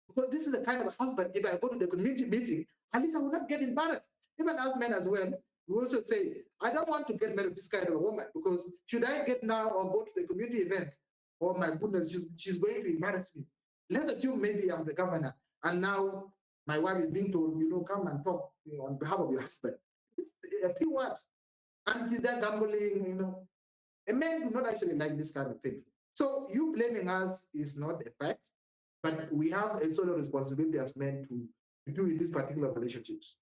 Because this is the kind of husband, if I go to the community meeting, at least I will not get embarrassed. Even as men as well, we also say, I don't want to get married to this kind of a woman, because should I get now or go to the community events? Oh my goodness, she's going to embarrass me. Let's assume maybe I'm the governor, and now my wife is being told, come and talk on behalf of your husband. It's a few words. And she's there gambling, A men do not actually like this kind of thing. So you blaming us is not a fact, but we have a sort of responsibility as men to do in these particular relationships.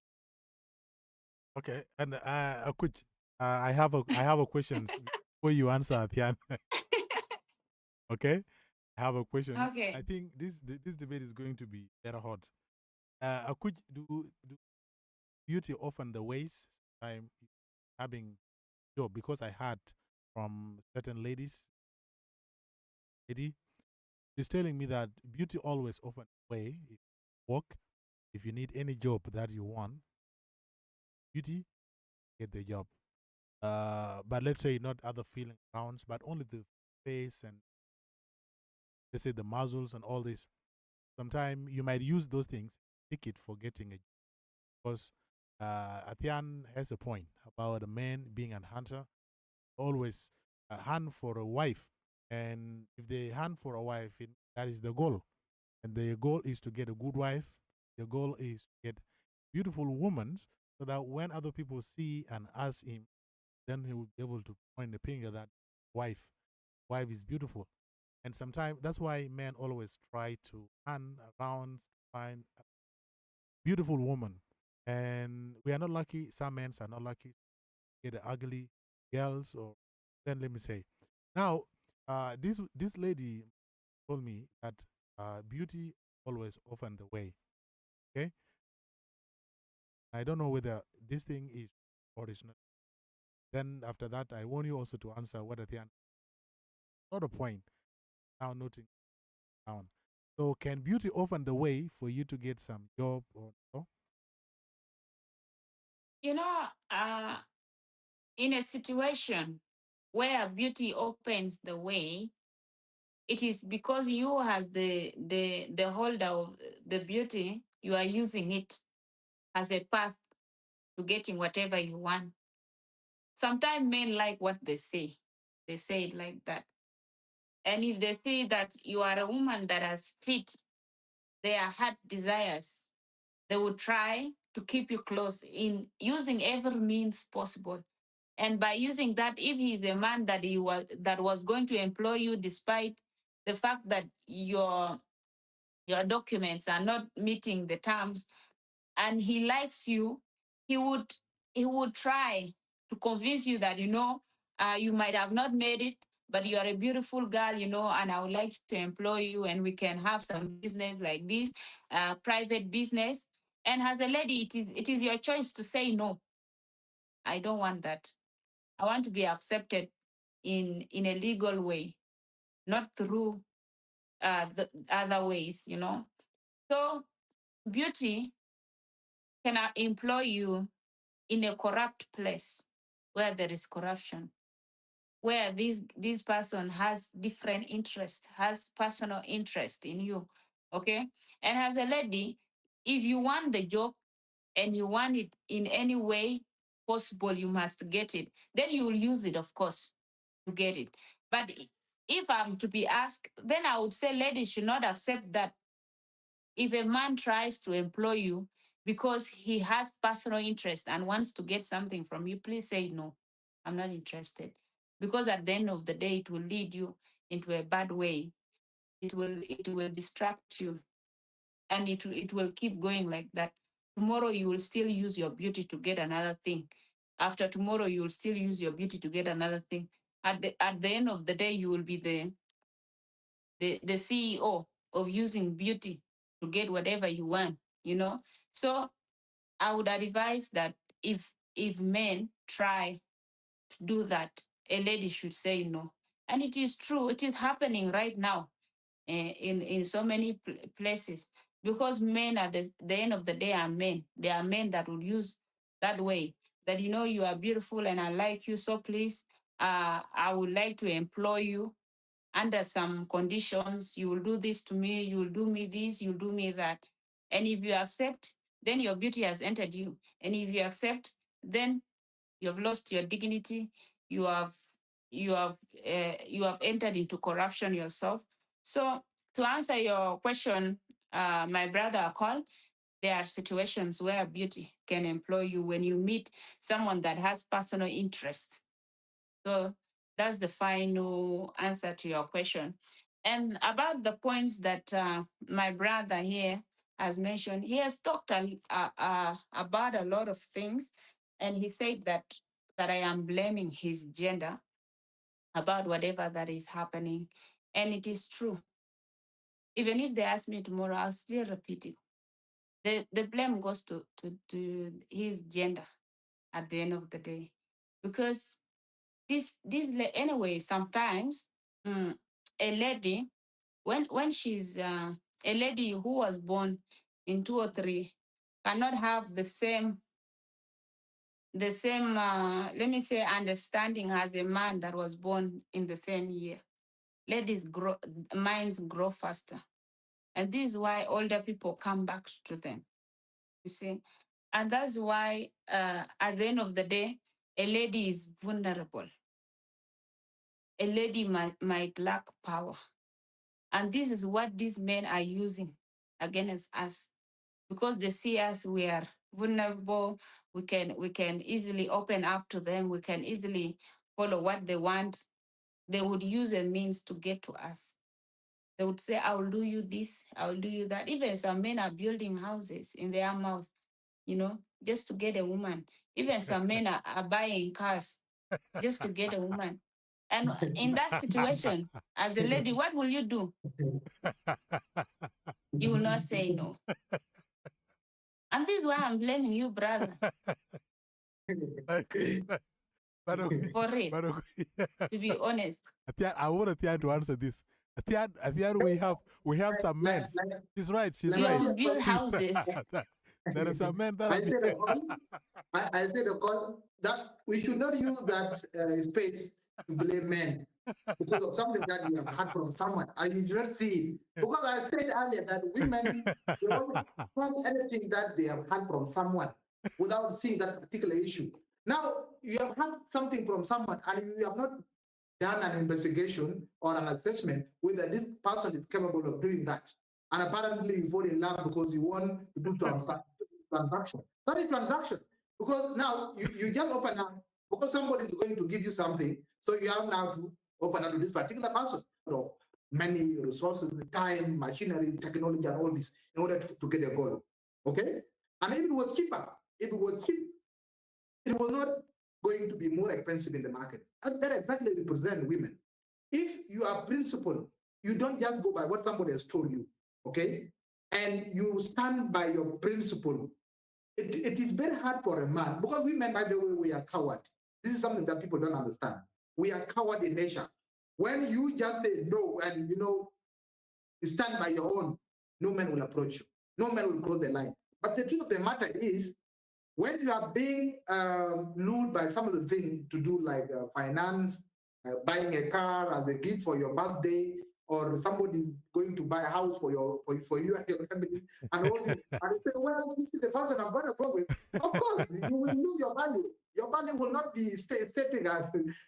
Okay, and Akuch, I have a question before you answer, Athian. Okay, I have a question. Okay. I think this debate is going to be very hot. Akuch, do beauty often the ways I'm having job, because I heard from certain lady is telling me that beauty always often way if you work, if you need any job that you want, beauty get the job. But let's say not other feeling rounds, but only the face and let's say the muscles and all this. Sometimes you might use those things, take it for getting a job. Because Athian has a point about a man being a hunter, always hunt for a wife. And if they hunt for a wife, that is the goal. And the goal is to get a good wife. The goal is to get beautiful women so that when other people see and ask him, then he will be able to point the finger that wife, wife is beautiful. And sometimes that's why men always try to hunt around to find a beautiful woman. And we are not lucky. Some men are not lucky to get the ugly girls. Or then let me say, now this lady told me that beauty always open the way. Okay, I don't know whether this thing is original. Then after that, I want you also to answer whether they are not a point. Now noting down. So can beauty open the way for you to get some job or no? You know, in a situation where beauty opens the way, it is because you as the holder of the beauty, you are using it as a path to getting whatever you want. Sometimes men like what they say. They say it like that. And if they see that you are a woman that has fit their heart desires, they will try to keep you close in using every means possible. And by using that, if he is a man that was going to employ you despite the fact that your documents are not meeting the terms, and he likes you, he would he would try to convince you that you might have not made it, but you are a beautiful girl, and I would like to employ you, and we can have some business like this, private business. And as a lady, it is your choice to say no. I don't want that. I want to be accepted in a legal way, not through the other ways. So beauty can employ you in a corrupt place where there is corruption, where this person has different interest, has personal interest in you. Okay. And as a lady, if you want the job and you want it in any way possible, you must get it. Then you will use it, of course, to get it. But if I'm to be asked, then I would say ladies should not accept that if a man tries to employ you because he has personal interest and wants to get something from you, please say no. I'm not interested. Because at the end of the day, it will lead you into a bad way. It will distract you, and it will keep going like that. Tomorrow you will still use your beauty to get another thing. After tomorrow, you will still use your beauty to get another thing. At the end of the day, you will be the CEO of using beauty to get whatever you want. So I would advise that if men try to do that, a lady should say no. And it is true, it is happening right now, in so many places, because men at the end of the day are men. They are men that would use that way, that you are beautiful and I like you, so please, I would like to employ you under some conditions. You will do this to me, you will do me this, you'll do me that. And if you accept, then your beauty has entered you. And if you accept, then you have lost your dignity. You have you have entered into corruption yourself. So to answer your question, my brother Akol, there are situations where beauty can employ you when you meet someone that has personal interest. So that's the final answer to your question. And about the points that my brother here has mentioned, he has talked about a lot of things, and he said that I am blaming his gender about whatever that is happening, and it is true. Even if they ask me tomorrow, I'll still repeat it. The blame goes to his gender at the end of the day, because anyway, sometimes, mm, a lady, when she's a lady who was born in 2 or 3 cannot have the same let me say understanding as a man that was born in the same year. Ladies grow minds grow faster, and this is why older people come back to them, you see. And that's why, at the end of the day, a lady is vulnerable. A lady might lack power. And this is what these men are using against us, because they see us, vulnerable. We can easily open up to them. We can easily follow what they want. They would use a means to get to us. They would say, I will do you this, I will do you that. Even some men are building houses in their mouth, just to get a woman. Even some men are buying cars just to get a woman. And in that situation, as a lady, what will you do? You will not say no. And this is why I'm blaming you, brother. But okay. For real. To be honest. Athian, I want Athian to answer this. Athian, we have some men. She's right. She's You right. have built houses. There are some men that I said, Akol, that we should not use that space to blame men because of something that you have heard from someone. I did not see it. Because I said earlier that women don't want anything that they have heard from someone without seeing that particular issue. Now, you have heard something from someone and you have not done an investigation or an assessment whether this person is capable of doing that. And apparently you fall in love because you want to do transaction. That is transaction. Because now you just open up because somebody is going to give you something. So you have now to open up to this particular person. Many resources, time, machinery, technology, and all this in order to get a goal. Okay? And if it was cheaper, it was not going to be more expensive in the market. And that exactly represents women. If you are principled, you don't just go by what somebody has told you, okay? And you stand by your principle. It is very hard for a man, because women, by the way, we are coward. This is something that people don't understand. We are coward in nature. When you just say no and, you stand by your own, no man will approach you. No man will cross the line. But the truth of the matter is, when you are being lured by some of the things to do like finance, buying a car as a gift for your birthday, or somebody going to buy a house for you and your family, and all this, and you say, well, this is the person I'm going to go with. Of course, you will lose your value. Your value will not be stating as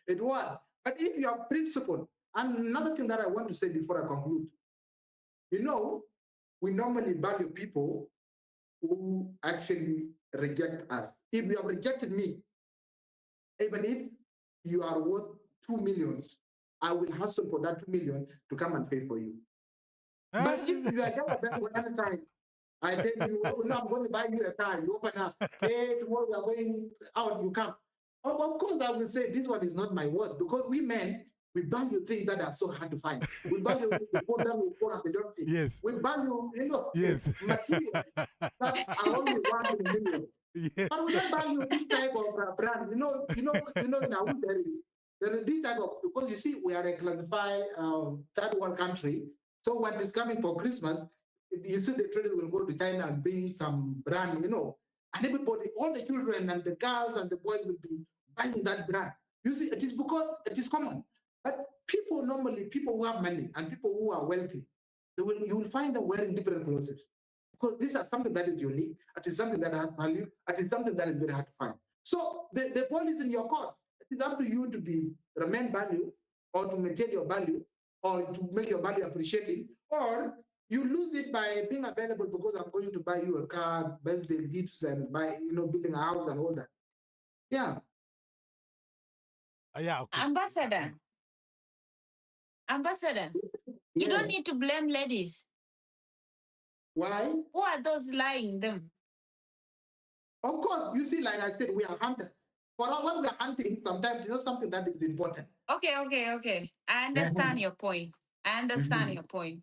it was. But if you are principled, and another thing that I want to say before I conclude, we normally value people who actually reject us. If you have rejected me, even if you are worth 2 million, I will hustle for that 2 million to come and pay for you. But if you are just a one time, I tell you, no, I'm going to buy you a car, you open up, hey, tomorrow we are going out, you come. Of course, I will say this one is not my worth, because we men, we value things that are so hard to find. We value the phone that we phone and they don't see. Yes. We value, yes. material that are only 1 in a million. Yes. But we don't value this type of brand. In our there is this type of, because you see, we are a classified third world country. So when it's coming for Christmas, you see the traders will go to China and bring some brand, and everybody, all the children and the girls and the boys will be buying that brand. You see, it is because it is common. But people normally, people who have money and people who are wealthy, you will find them wearing different clothes. Because these are something that is unique, it is something that has value, it is something that is very hard to find. So the ball is in your court. It is up to you to remain value, or to maintain your value, or to make your value appreciated, or you lose it by being available because I'm going to buy you a car, birthday gifts, and buy, building a house and all that. Yeah. Yeah. Okay. Ambassador, Yes. You don't need to blame ladies. Why? Who are those lying them? Of course, you see, like I said, we are hunters. For us, when we are hunting, sometimes something that is important. Okay. I understand your point. Your point.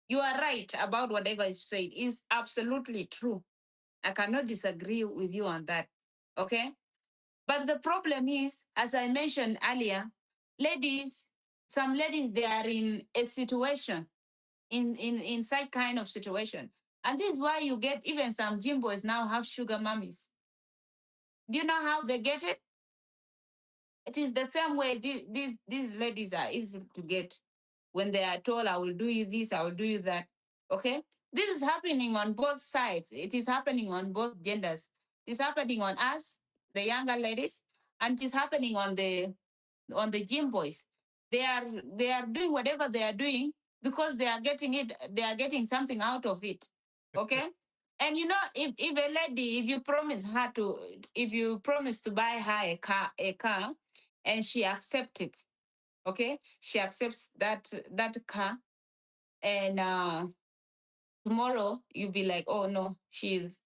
You are right about whatever you said. It's absolutely true. I cannot disagree with you on that. Okay? But the problem is, as I mentioned earlier, some ladies, they are in a situation, in such kind of situation. And this is why you get even some gym boys now have sugar mummies. Do you know how they get it? It is the same way these ladies are easy to get. When they are told, I will do you this, I will do you that. Okay? This is happening on both sides. It is happening on both genders. It is happening on us, the younger ladies, and it is happening on the gym boys. They are doing whatever they are doing because they are getting something out of it. Okay? And if a lady, if you promise to buy her a car, and she accepts it, okay, she accepts that car, and tomorrow you'll be like, oh no, she's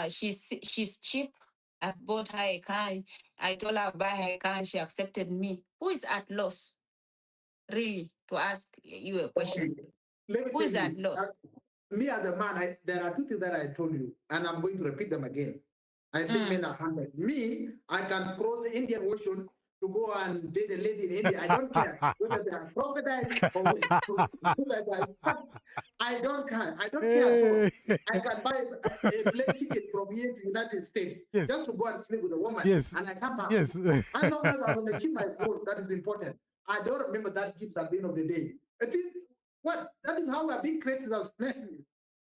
she's cheap. I've bought her a car. I told her I'll buy her a car, and she accepted me. Who is at loss, really? To ask you a question, Let me who tell is at you, loss? me as a man, there are two things that I told you, and I'm going to repeat them again. I said men are humble. Me, I can cross the Indian Ocean to go and date a lady in India. I don't care whether they are crocodiles or whether they are. I don't care. I don't care at all. I can buy a plane ticket from here to United States just to go and sleep with a woman, and I come back. As long as I'm going to achieve my goal, that is important. I don't remember that gives at the end of the day. It is what that is how we are being created as men.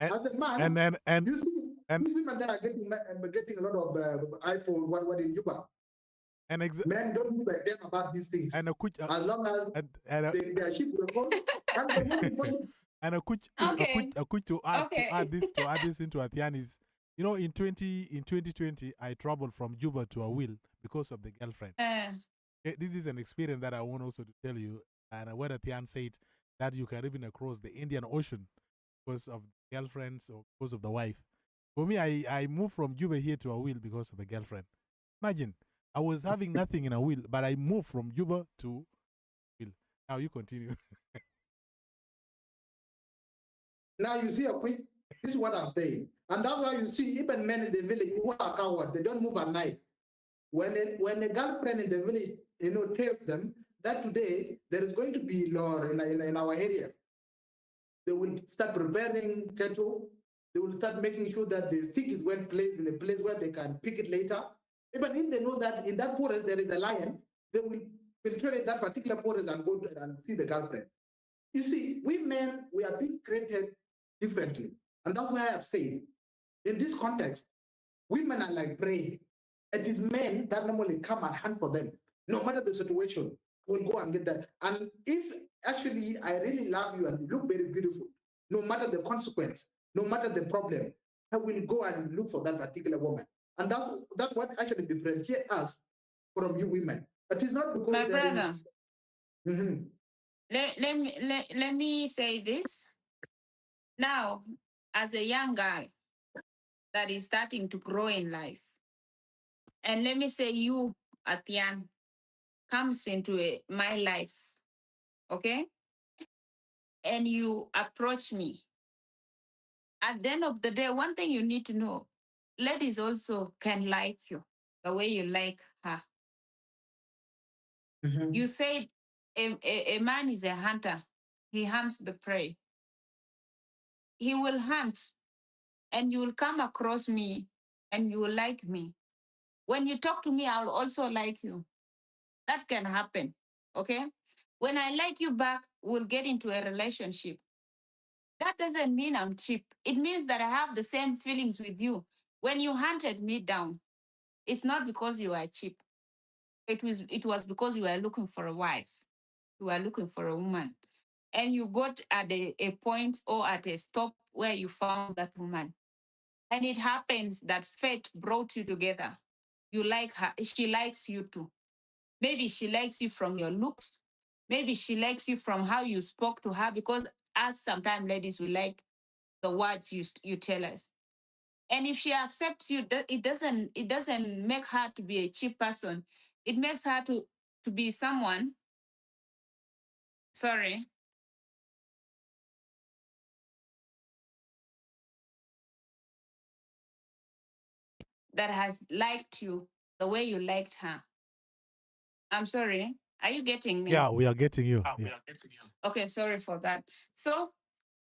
As a man, you see, these women that are getting a lot of iPhone, what in Juba. Men don't give a damn about these things. As long as they are cheap with the phone, that's the most important. And Akuch, to add this into Athian is, in 2020, I traveled from Juba to Awil because of the girlfriend. This is an experience that I want also to tell you. And what Athian said, that you can even cross the Indian Ocean because of girlfriends or because of the wife. For me, I moved from Juba here to Awil because of the girlfriend. Imagine, I was having nothing in Awil, but I moved from Juba to Awil. Now you continue. Now you see a quick. This is what I'm saying, and that's why you see even men in the village who are cowards. They don't move at night. When a girlfriend in the village, tells them that today there is going to be law in our area, they will start preparing cattle. They will start making sure that the stick is well placed in a place where they can pick it later. Even if they know that in that forest there is a lion, they will penetrate that particular forest and go and see the girlfriend. You see, we men, we are being created differently. And that's why I've said, in this context, women are like prey. It is men that normally come and hunt for them. No matter the situation, we'll go and get that. And if actually I really love you and you look very beautiful, no matter the consequence, no matter the problem, I will go and look for that particular woman. And that's what actually differentiates us from you women. But it's not because my brother. Mm-hmm. Let me say this. Now, as a young guy that is starting to grow in life, and let me say you, Athian, comes into my life, okay? And you approach me. At the end of the day, one thing you need to know, ladies also can like you the way you like her. Mm-hmm. You said a man is a hunter. He hunts the prey. He will hunt, and you will come across me, and you will like me. When you talk to me, I'll also like you. That can happen, okay? When I like you back, we'll get into a relationship. That doesn't mean I'm cheap. It means that I have the same feelings with you. When you hunted me down, it's not because you are cheap. It was because you were looking for a wife. You were looking for a woman. And you got at a point or at a stop where you found that woman. And it happens that fate brought you together. You like her. She likes you too. Maybe she likes you from your looks. Maybe she likes you from how you spoke to her, because as sometimes ladies, we like the words you tell us. And if she accepts you, it doesn't make her to be a cheap person. It makes her to be someone, sorry, that has liked you the way you liked her. I'm sorry. Are you getting me? Yeah, we are getting you. Okay, sorry for that. So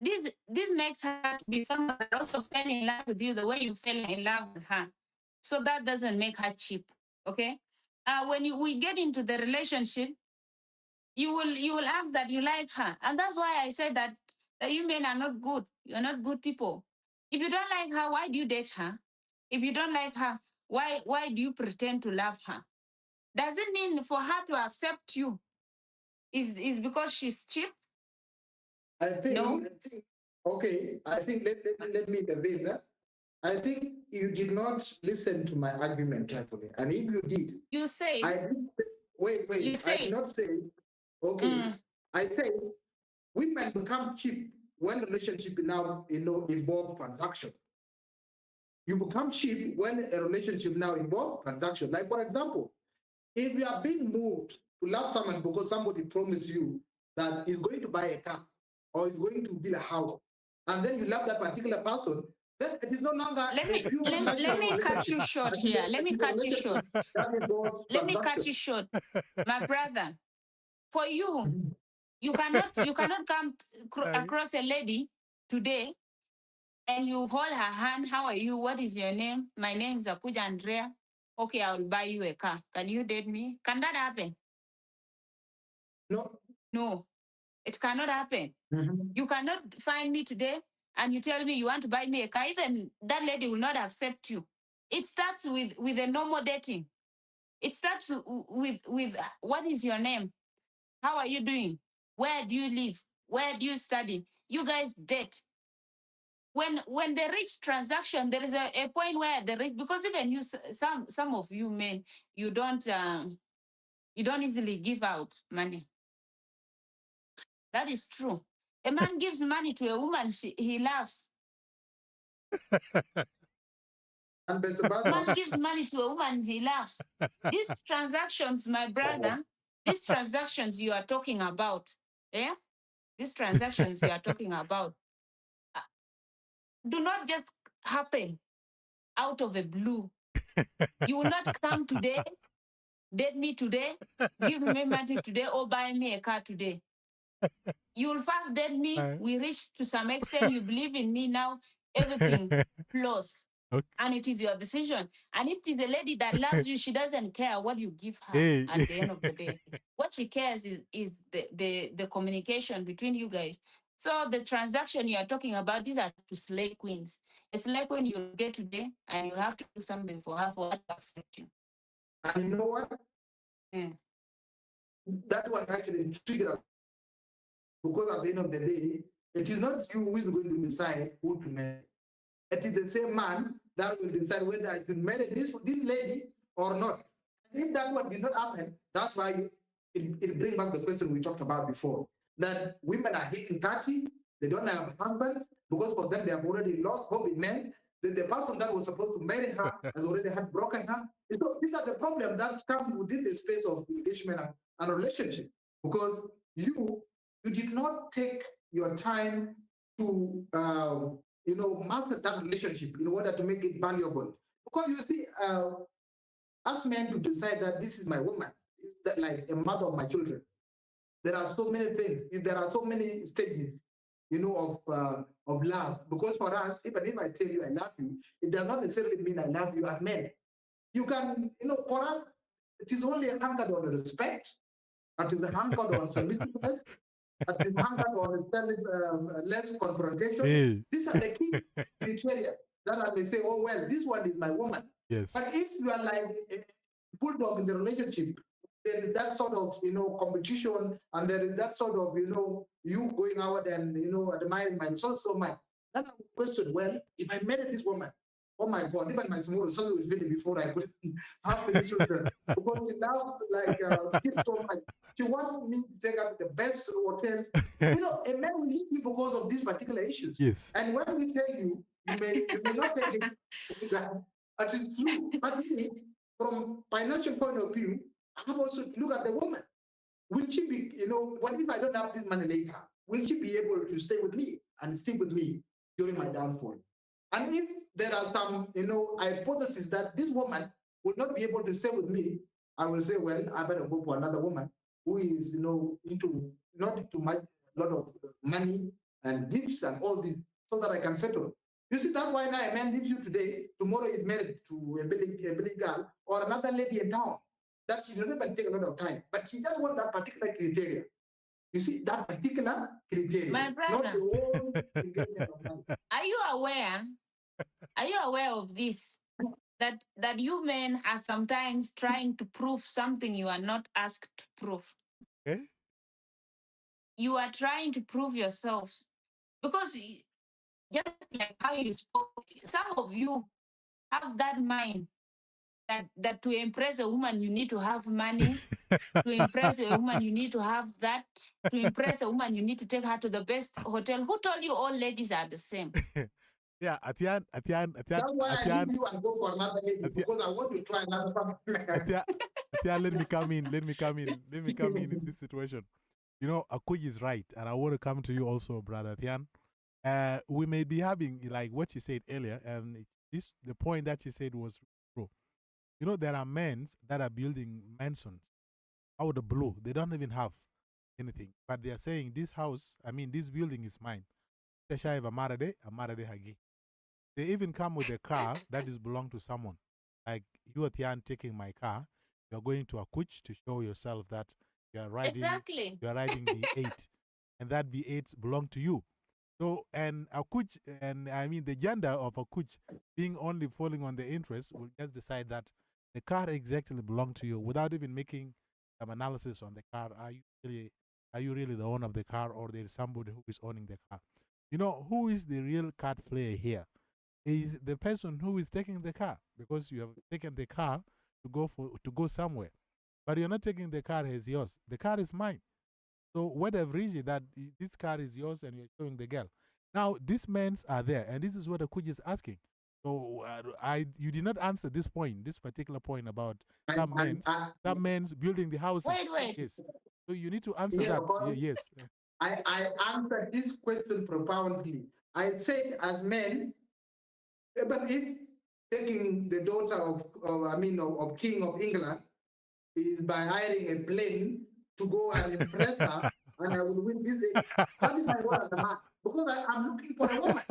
this makes her to be someone that also fell in love with you the way you fell in love with her. So that doesn't make her cheap. Okay. When we get into the relationship, you will act that you like her, and that's why I said that you men are not good. You're not good people. If you don't like her, why do you date her? If you don't like her, why do you pretend to love her? Does it mean for her to accept you is because she's cheap? I think No. Okay, I think let me intervene. I think you did not listen to my argument carefully. And if you did, You say, I did say, wait, I did not say, okay, I say women become cheap when relationship now, involve transaction. You become cheap when a relationship now involves transaction. Like, for example, if you are being moved to love someone because somebody promised you that he's going to buy a car or he's going to build a house, and then you love that particular person, then it is no longer let me a pure let me cut you short here. Let me cut you short. Let me cut you short, my brother. For you, you cannot come across a lady today and you hold her hand. How are you? What is your name? My name is Akuch Andrea. Okay, I will buy you a car. Can you date me? Can that happen? No. No, it cannot happen. You cannot find me today and you tell me you want to buy me a car. Even that lady will not accept you. It starts with a normal dating. It starts with what is your name? How are you doing? Where do you live? Where do you study? You guys date. When they reach transaction, there is a point where they reach, because even you, some of you men, you don't easily give out money. That is true. A man gives money to a woman he loves. And man gives money to a woman he loves. These transactions, my brother, these transactions you are talking about, yeah? These transactions you are talking about do not just happen out of a blue. You will not come today, date me today, give me money today, or buy me a car today. You will first date me. We reach to some extent. You believe in me now. Everything flows. Okay. And it is your decision. And if it is a lady that loves you, she doesn't care what you give her at the end of the day. What she cares is the communication between you guys. So the transaction you are talking about, these are two slave queens. A slave queen you'll get today, and you'll have to do something for her for her to accept you. And you know what? Yeah. That was actually triggered, because at the end of the day, it is not you who is going to decide who to marry. It is the same man that will decide whether I should marry this lady or not. And if that one did not happen, that's why it brings back the question we talked about before, that women are hitting 30, they don't have a husband, because for them they have already lost hope in men. The person that was supposed to marry her has already had broken her. So these are the problems that come within the space of engagement and relationship, because you did not take your time to master that relationship in order to make it valuable. Because you see, us men to decide that this is my woman, that like a mother of my children. There are so many things. There are so many stages, of love. Because for us, even if I tell you I love you, it does not necessarily mean I love you as men. You can, for us, it is only anchored on respect, it is anchored on submissiveness, it is anchored on less confrontation. These are the key criteria that I may say, oh, well, this one is my woman. Yes. But if you are like a bulldog in the relationship, there is that sort of, competition, and there is that sort of, you going out and, admiring my so much. Then I would question, well, if I married this woman, oh my God, even my small son will finish before I could have the children. Because she now, keep so much. She wants me to take her to the best hotels. A man will leave you because of these particular issues. Yes. And when we tell you, you may not take it. That is true. But from financial point of view, I have also to look at the woman. Will she be, what if I don't have this money later? Will she be able to stay with me and stick with me during my downfall? And if there are some, hypotheses that this woman will not be able to stay with me, I will say, well, I better go for another woman who is, into not too much, a lot of money and gifts and all this, so that I can settle. You see, that's why now a man leaves you today, tomorrow is married to a billy girl or another lady in town. That she doesn't even take a lot of time, but she just wants that particular criteria. You see, that particular criteria. My brother, not the whole engagement of money. Are you aware? Are you aware of this? That you men are sometimes trying to prove something you are not asked to prove. Okay. You are trying to prove yourselves, because just like how you spoke, some of you have that mind that to impress a woman you need to have money. To impress a woman you need to have that. To impress a woman you need to take her to the best hotel. Who told you all ladies are the same? Yeah, Athian, That's why I leave you and go for another lady because I want to try another Athian, let me come in. Let me come in this situation. You know, Akuch is right, and I want to come to you also, brother Athian. We may be having like what you said earlier, and the point that you said was true. You know, there are men that are building mansions out of the blue. They don't even have anything, but they are saying this house, I mean, this building is mine. Hagi. They even come with a car that is belong to someone. Like you, Athian, taking my car, you're going to Akuch to show yourself that you are riding. Exactly. You are riding V8, and that V8 belong to you. So, and Akuch, and I mean the gender of Akuch being only falling on the interest will just decide that the car exactly belongs to you without even making some analysis on the car. Are you really the owner of the car, or there is somebody who is owning the car? You know, who is the real card player here? Is the person who is taking the car, because you have taken the car to go somewhere, but you're not taking the car as yours. The car is mine. So what have reached that this car is yours and you're showing the girl. Now these men are there, and this is what the coach is asking. So you did not answer this particular point about some men's building the houses. Wait. Yes. So you need to answer that. Yes. I answered this question profoundly. I said, as men, but if taking the daughter of King of England is by hiring a plane to go and impress her, and I will win this. That is my word as a man, because I'm looking for a woman.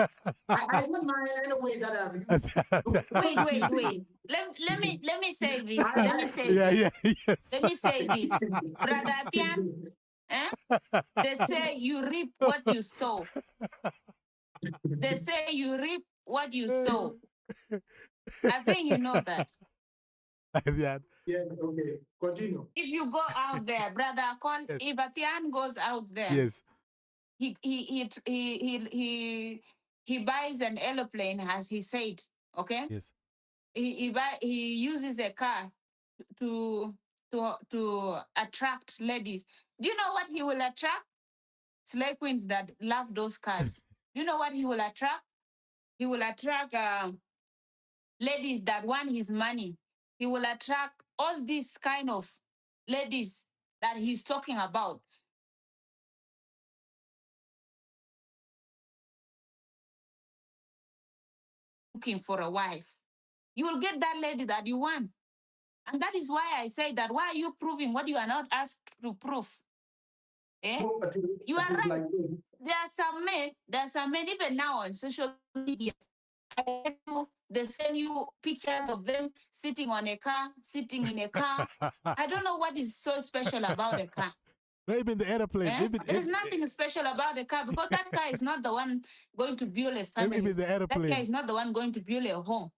I don't mind any way that I'm using. Wait. Let me say this. Let me say this. Yes. Let me say this, brother Athian. They say you reap what you sow. They say you reap what you sow. I think you know that. Yes, okay. Continue. If you go out there, brother Akol, yes. If Athian goes out there, yes, he buys an aeroplane, as he said. Okay. Yes. He uses a car to attract ladies. Do you know what he will attract? Slave queens that love those cars. Do you know what he will attract? He will attract ladies that want his money. He will attract all these kind of ladies that he's talking about. Looking for a wife. You will get that lady that you want. And that is why I say that why are you proving what you are not asked to prove? Eh? You are right. There are some men even now on social media. They send you pictures of them sitting in a car. I don't know what is so special about a car. Maybe in the airplane. There is nothing special about the car, because that car is not the one going to build a family. Maybe the airplane. That car is not the one going to build a home.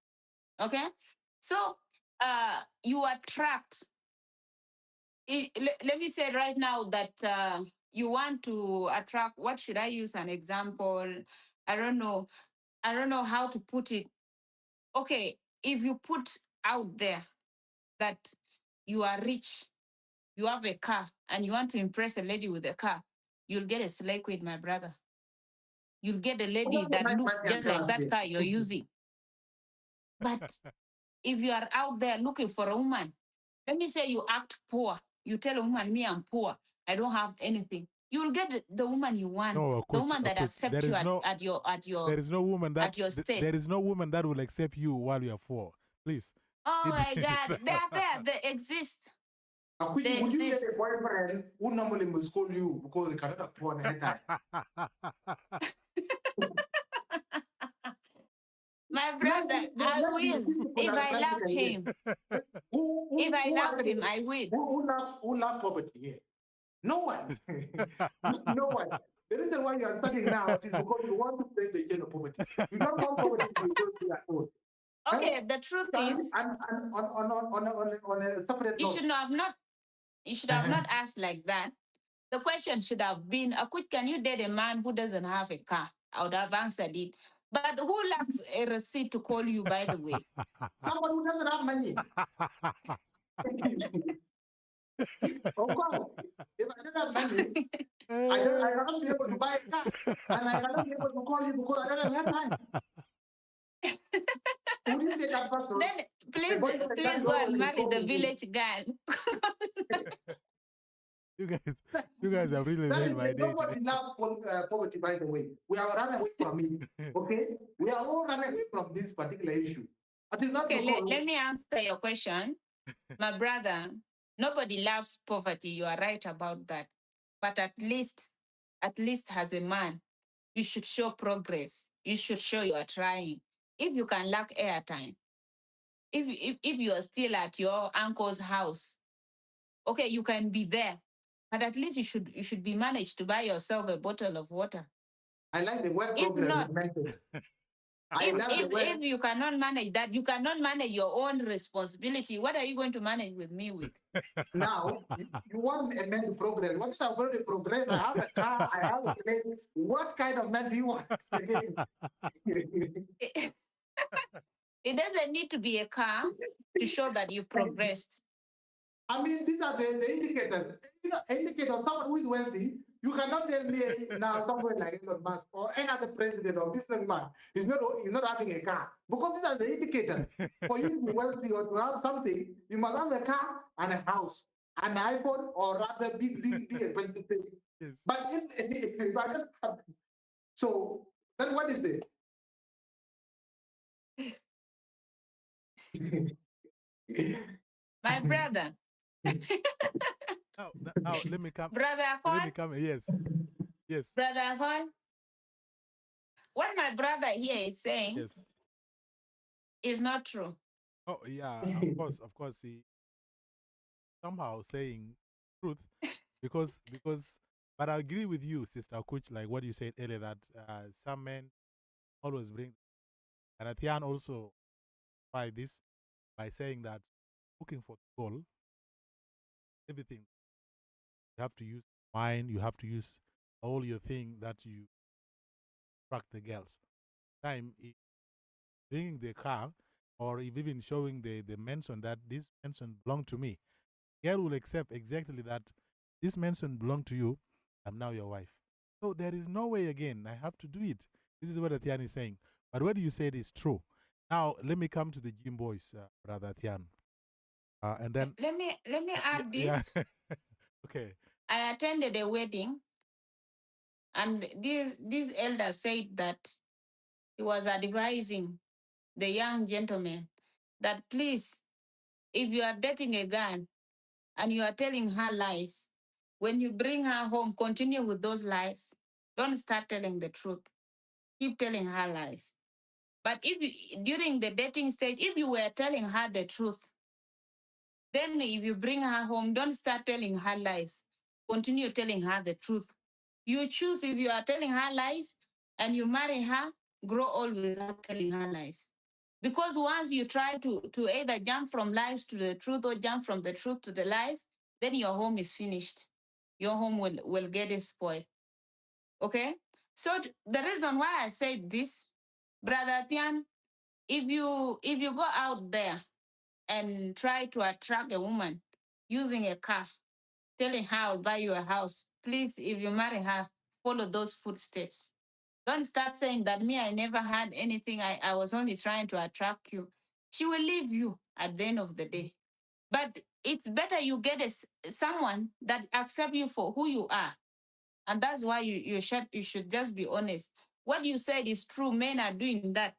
Okay? So you attract. Let me say right now that you want to attract. What should I use an example? I don't know how to put it. Okay, if you put out there that you are rich, you have a car, and you want to impress a lady with a car, you'll get a slave queen, my brother. You'll get a lady that looks just like that car you're using. But if you are out there looking for a woman, let me say you act poor. You tell a woman, me, I'm poor. I don't have anything. You will get the woman you want. No, the woman that accepts you at your there is no woman that at your state. There is no woman that will accept you while you are poor. Please. Oh my God, they are there. They exist. Would you get a boyfriend who normally must call you because they cannot afford anytime? My brother, I will if I love him. If I love him, I will. Who loves poverty here? No one. No one. The reason why you are studying now is because you want to play the game of poverty. You don't want poverty to be at all. Okay, the truth is, on a separate you note, should have not asked like that. The question should have been, Akuch, can you date a man who doesn't have a car? I would have answered it. But who lacks a receipt to call you, by the way? Someone who doesn't have money. Of course, if I don't have money, I cannot be able to buy a car, and I cannot be able to call you because I don't have time. Wouldn't take that person? Then please go and marry the village guy. You guys have really made my day. Nobody loves poverty, by the way. We are running away from it. Okay, we are all running away from this particular issue. It is not okay. Let me answer your question, my brother. Nobody loves poverty. You are right about that. But at least as a man, you should show progress. You should show you are trying. If you can lack airtime, if you are still at your uncle's house, okay, you can be there, but at least you should be managed to buy yourself a bottle of water. I like the word If progress not, if you cannot manage that, you cannot manage your own responsibility. What are you going to manage with me with? Now, you want a man to progress. What's I'm going to progress? I have a car, I have a plane. What kind of man do you want? It doesn't need to be a car to show that you progressed. I mean, these are the indicators. You know, indicator of someone who is wealthy. You cannot tell me now someone like Elon Musk or any other president or businessman is not having a car, because these are the indicators. For you to be wealthy or to have something, you must have a car and a house, an iPhone, or rather big expensive thing. Yes. But if I don't have, so then what is it? My brother. Now let me come. Brother Akol? Let me come. Yes. Brother Akol? What my brother here is saying is not true. Oh yeah, of course he somehow saying truth because but I agree with you, Sister Akuch, like what you said earlier, that some men always bring, and Athian also by this by saying that looking for goal, everything you have to use mind, you have to use all your thing that you attract the girls. Time bringing the car, or if even showing the mention that this mention belong to me, girl will accept exactly that this mention belong to you. I'm now your wife. So there is no way again. I have to do it. This is what Athian is saying. But what you said is true. Now let me come to the gym boys, brother Athian. And then let me add this. Yeah. Okay. I attended a wedding, and this elder said that he was advising the young gentleman that please, if you are dating a girl and you are telling her lies, when you bring her home, continue with those lies. Don't start telling the truth. Keep telling her lies. But if you, during the dating stage, if you were telling her the truth, then if you bring her home, don't start telling her lies. Continue telling her the truth. You choose if you are telling her lies and you marry her, grow old without telling her lies. Because once you try to either jump from lies to the truth or jump from the truth to the lies, then your home is finished. Your home will get spoiled. Okay? So the reason why I said this, Brother Tian, if you go out there and try to attract a woman using a car, telling her I'll buy you a house, please, if you marry her, follow those footsteps. Don't start saying that me, I never had anything. I was only trying to attract you. She will leave you at the end of the day. But it's better you get someone that accepts you for who you are. And that's why you should just be honest. What you said is true. Men are doing that.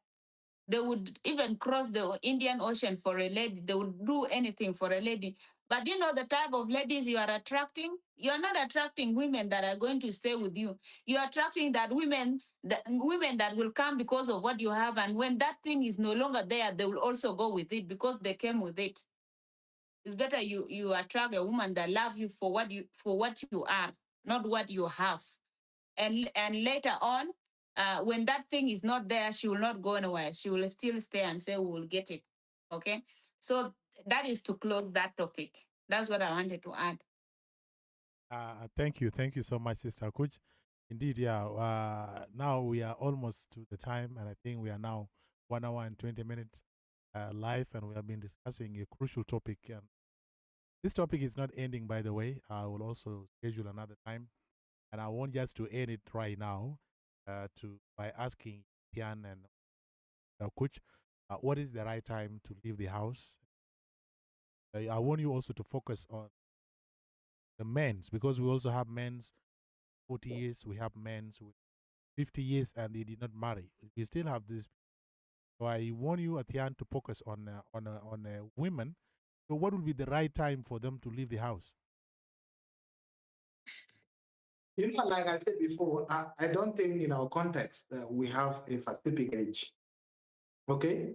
They would even cross the Indian Ocean for a lady. They would do anything for a lady. But you know the type of ladies you are attracting? You are not attracting women that are going to stay with you. You are attracting women that will come because of what you have. And when that thing is no longer there, they will also go with it because they came with it. It's better you attract a woman that loves you for what you are, not what you have. And later on, when that thing is not there, she will not go anywhere. She will still stay and say, we will get it. Okay? So that is to close that topic. That's what I wanted to add. Thank you so much, Sister Akuch. Indeed, yeah. Now we are almost to the time, and I think we are now 1 hour and 20 minutes live, and we have been discussing a crucial topic. And this topic is not ending, by the way. I will also schedule another time, and I want just to end it right now, to by asking Tian and Akuch, what is the right time to leave the house? I want you also to focus on the men's, because we also have men's 40 years, we have men's with 50 years, and they did not marry. We still have this. So I want you, Athian, to focus on women. So what would be the right time for them to leave the house? You know, like I said before, I don't think in our context we have a specific age. Okay?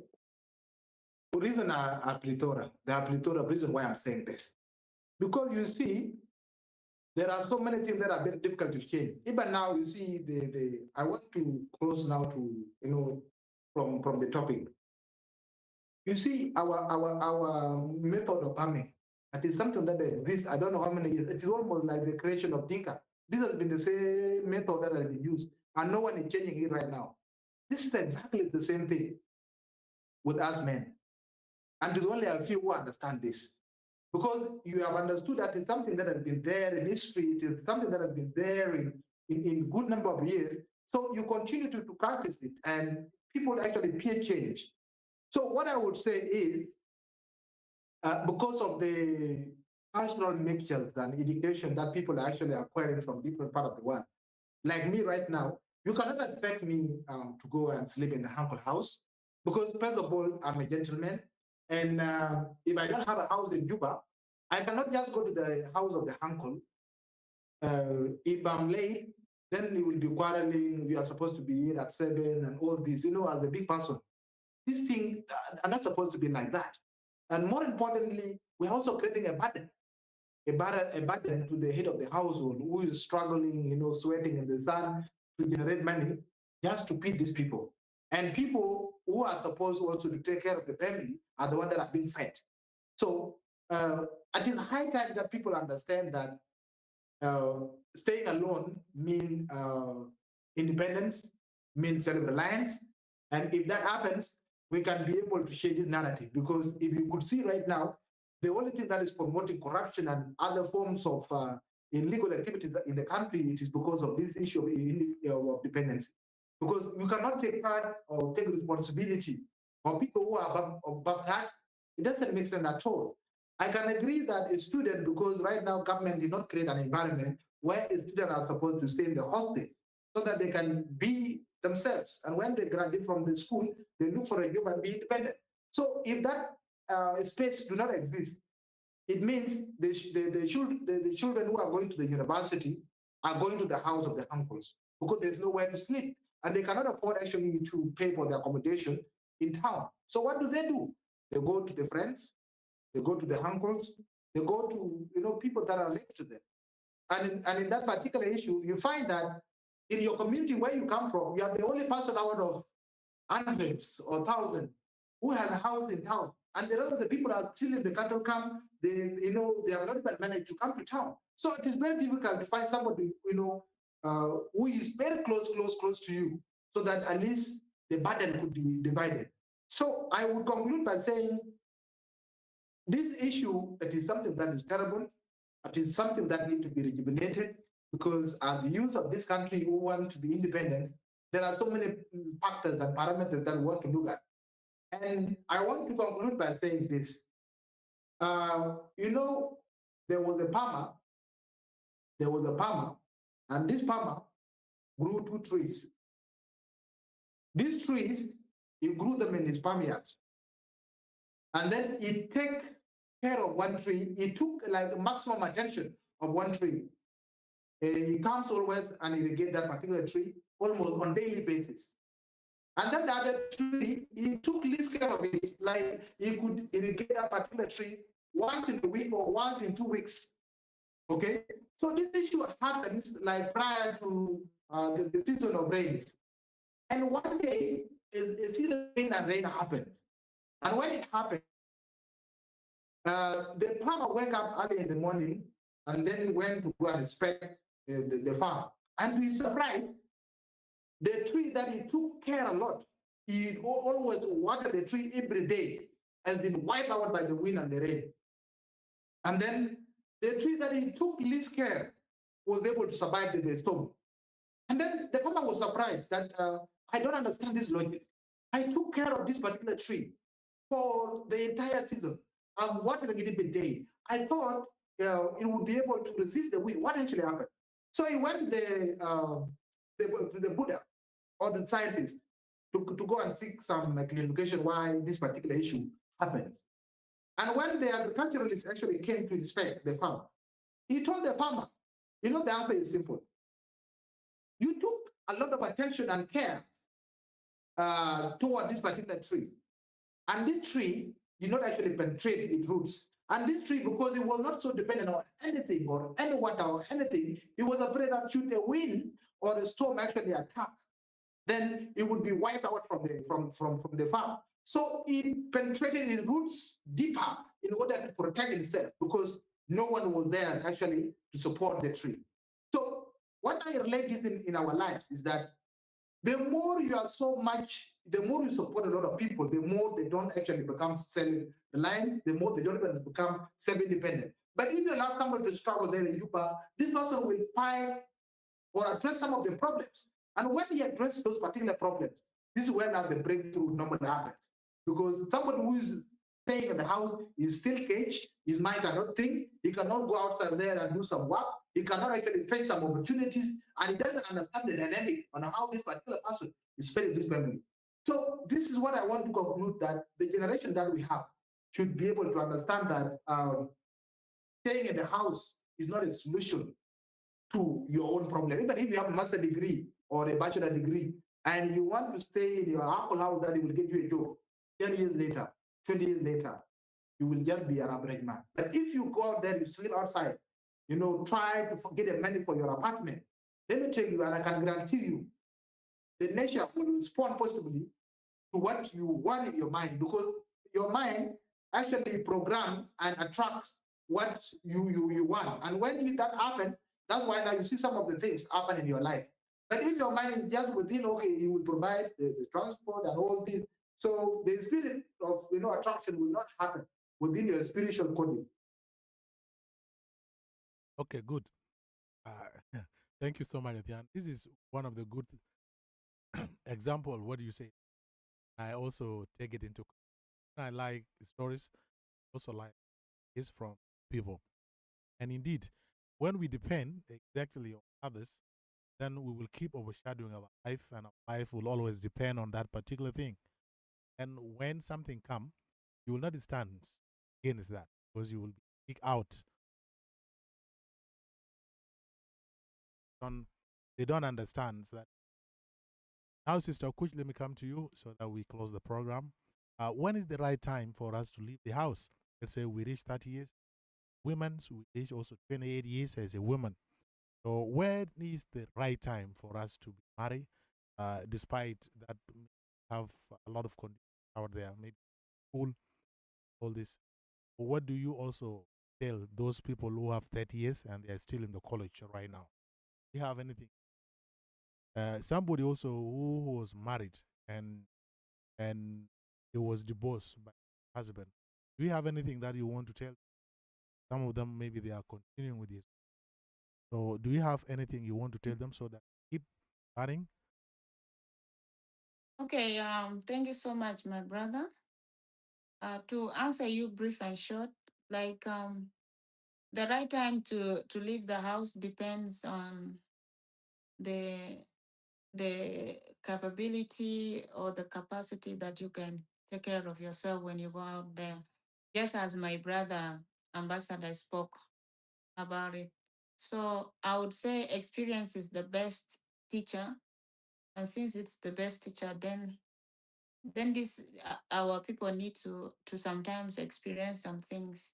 The reason are plethora. There are plethora of reasons why I'm saying this. Because you see, there are so many things that are very difficult to change. Even now, you see, I want to close now to, from the topic. You see, our method of farming, it is something that exists, I don't know how many years, it is almost like the creation of Dinka. This has been the same method that has been used, and no one is changing it right now. This is exactly the same thing with us men. And there's only a few who understand this. Because you have understood that it's something that has been there in history, it is something that has been there in good number of years. So you continue to practice it, and people actually peer change. So what I would say is, because of the cultural mixtures and education that people are actually acquiring from different parts of the world, like me right now, you cannot expect me to go and sleep in the uncle house, because first of all, I'm a gentleman, and if I don't have a house in Juba, I cannot just go to the house of the uncle. If I'm late, then we will be quarreling. We are supposed to be here at 7 and all this. As a big person, these things are not supposed to be like that. And more importantly, we're also creating a burden to the head of the household who is struggling, sweating in the sun to generate money just to feed these people. And people who are supposed also to take care of the family are the ones that are being fed. So it is high time that people understand that uh, staying alone means independence, means self-reliance. And if that happens, we can be able to share this narrative. Because if you could see right now, the only thing that is promoting corruption and other forms of illegal activities in the country, it is because of this issue of dependency. Because you cannot take part or take responsibility of people who are above that. It doesn't make sense at all. I can agree that a student, because right now government did not create an environment where a student are supposed to stay in the hostel so that they can be themselves. And when they graduate from the school, they look for a job and be independent. So if that space do not exist, it means the children who are going to the university are going to the house of the uncles, because there's nowhere to sleep. And they cannot afford actually to pay for the accommodation in town. So what do? They go to the friends, they go to the uncles, they go to people that are linked to them. And in that particular issue, you find that in your community where you come from, you are the only person out of hundreds or thousands who has a house in town. And the rest of the people are still in the cattle camp. They have not been managed to come to town. So it is very difficult to find somebody, who is very close to you, so that at least the burden could be divided. So I would conclude by saying this issue, it is something that is terrible. It is something that needs to be rejuvenated, because as the youth of this country who want to be independent, there are so many factors and parameters that we want to look at. And I want to conclude by saying this. You know, there was a farmer, and this farmer grew 2 trees. These trees, he grew them in his farmyard. And then he take care of one tree. He took like maximum attention of one tree. He comes always and irrigate that particular tree almost on daily basis. And then the other tree, he took least care of it. Like he could irrigate that particular tree once in a week or once in 2 weeks. Okay, so this issue happens like prior to the season of rains. And one day, a season of rain and rain happened. And when it happened, the farmer wake up early in the morning and then went to go and inspect the farm. And to his surprise, the tree that he took care a lot, he always watered the tree every day, has been wiped out by the wind and the rain. And then the tree that he took least care was able to survive the storm. And then the farmer was surprised that I don't understand this logic. I took care of this particular tree for the entire season. I'm watering it every day. I thought it would be able to resist the wind. What actually happened? So he went to the Buddha or the scientist to go and seek some clarification why this particular issue happens. And when the agriculturalist actually came to inspect the farm, he told the farmer, the answer is simple. You took a lot of attention and care toward this particular tree. And this tree did not actually penetrate its roots. And this tree, because it was not so dependent on anything or any water or anything, it was afraid that should the wind or the storm actually attack, then it would be wiped out from the farm. So it penetrated its roots deeper in order to protect itself because no one was there actually to support the tree. So what I relate this in our lives is that the more you are so much, the more you support a lot of people, the more they don't actually become self-reliant, the more they don't even become self-independent. But if you allow someone to struggle there in Yuba, this person will find or address some of the problems. And when he addresses those particular problems, this is where now the breakthrough normally happens. Because someone who is staying in the house is still caged, his mind cannot think, he cannot go outside there and do some work, he cannot actually face some opportunities, and he doesn't understand the dynamic on how this particular person is failing this family. So this is what I want to conclude, that the generation that we have should be able to understand that staying in the house is not a solution to your own problem. Even if you have a master degree or a bachelor degree and you want to stay in your Akol house that it will get you a job, 10 years later, 20 years later, you will just be an average man. But if you go out there, you sleep outside, try to get a money for your apartment, let me tell you, and I can guarantee you, the nation will respond positively to what you want in your mind, because your mind actually program and attracts what you want. And when that happens, that's why now you see some of the things happen in your life. But if your mind is just within, okay, you will provide the transport and all this, so the spirit of attraction will not happen within your spiritual coding. Okay, good. Uh, thank you so much, Athian. This is one of the good example. What do you say? I also take it into. I like stories. Also like is from people, and indeed, when we depend exactly on others, then we will keep overshadowing our life, and our life will always depend on that particular thing. And when something comes, you will not stand against that because you will be kicked out. Don't, they don't understand that. Now, Sister Akuch, let me come to you so that we close the program. When is the right time for us to leave the house? Let's say we reach 30 years. Women, so we reach also 28 years as a woman. So where is the right time for us to be married, despite that we have a lot of conditions out there, maybe school, all this. What do you also tell those people who have 30 years and they're still in the college right now? Do you have anything? Somebody also who was married and and he was divorced by his husband. Do you have anything that you want to tell? Some of them maybe they are continuing with this. So do you have anything you want to tell them so that keep running? Okay, thank you so much, my brother. To answer you brief and short, like the right time to leave the house depends on the the capability or the capacity that you can take care of yourself when you go out there. Just as my brother ambassador spoke about it. So I would say experience is the best teacher. And since it's the best teacher, then this our people need to sometimes experience some things.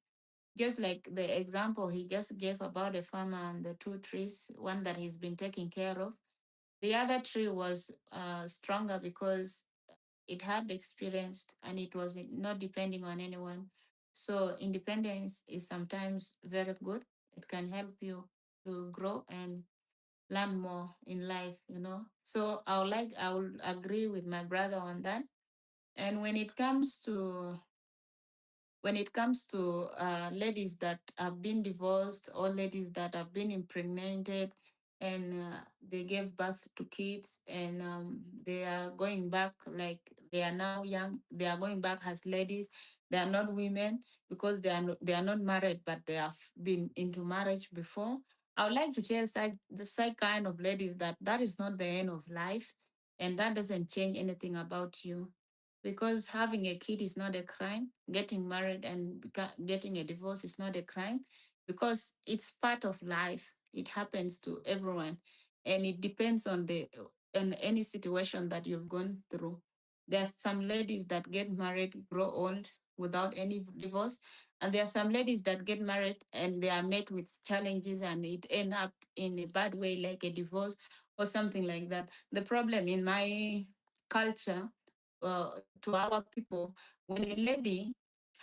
Just like the example he just gave about the farmer and the two trees, one that he's been taking care of. The other tree was stronger because it had experienced and it was not depending on anyone. So independence is sometimes very good. It can help you to grow and learn more in life. So I will agree with my brother on that. And when it comes to ladies that have been divorced or ladies that have been impregnated and they gave birth to kids and they are going back, like they are now young, they are going back as ladies. They are not women because they are not married, but they have been into marriage before. I would like to tell the side kind of ladies that that is not the end of life, and that doesn't change anything about you, because having a kid is not a crime. Getting married and getting a divorce is not a crime, because it's part of life. It happens to everyone, and it depends on the on any situation that you've gone through. There's some ladies that get married, grow old without any divorce, and there are some ladies that get married and they are met with challenges and it end up in a bad way, like a divorce or something like that. The problem in my culture, to our people, when a lady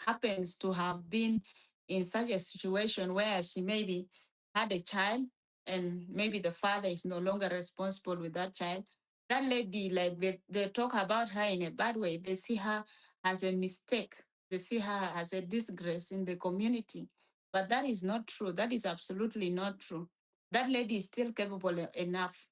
happens to have been in such a situation where she maybe had a child and maybe the father is no longer responsible with that child, that lady, like they talk about her in a bad way. They see her as a mistake. They see her as a disgrace in the community. But that is not true. That is absolutely not true. That lady is still capable enough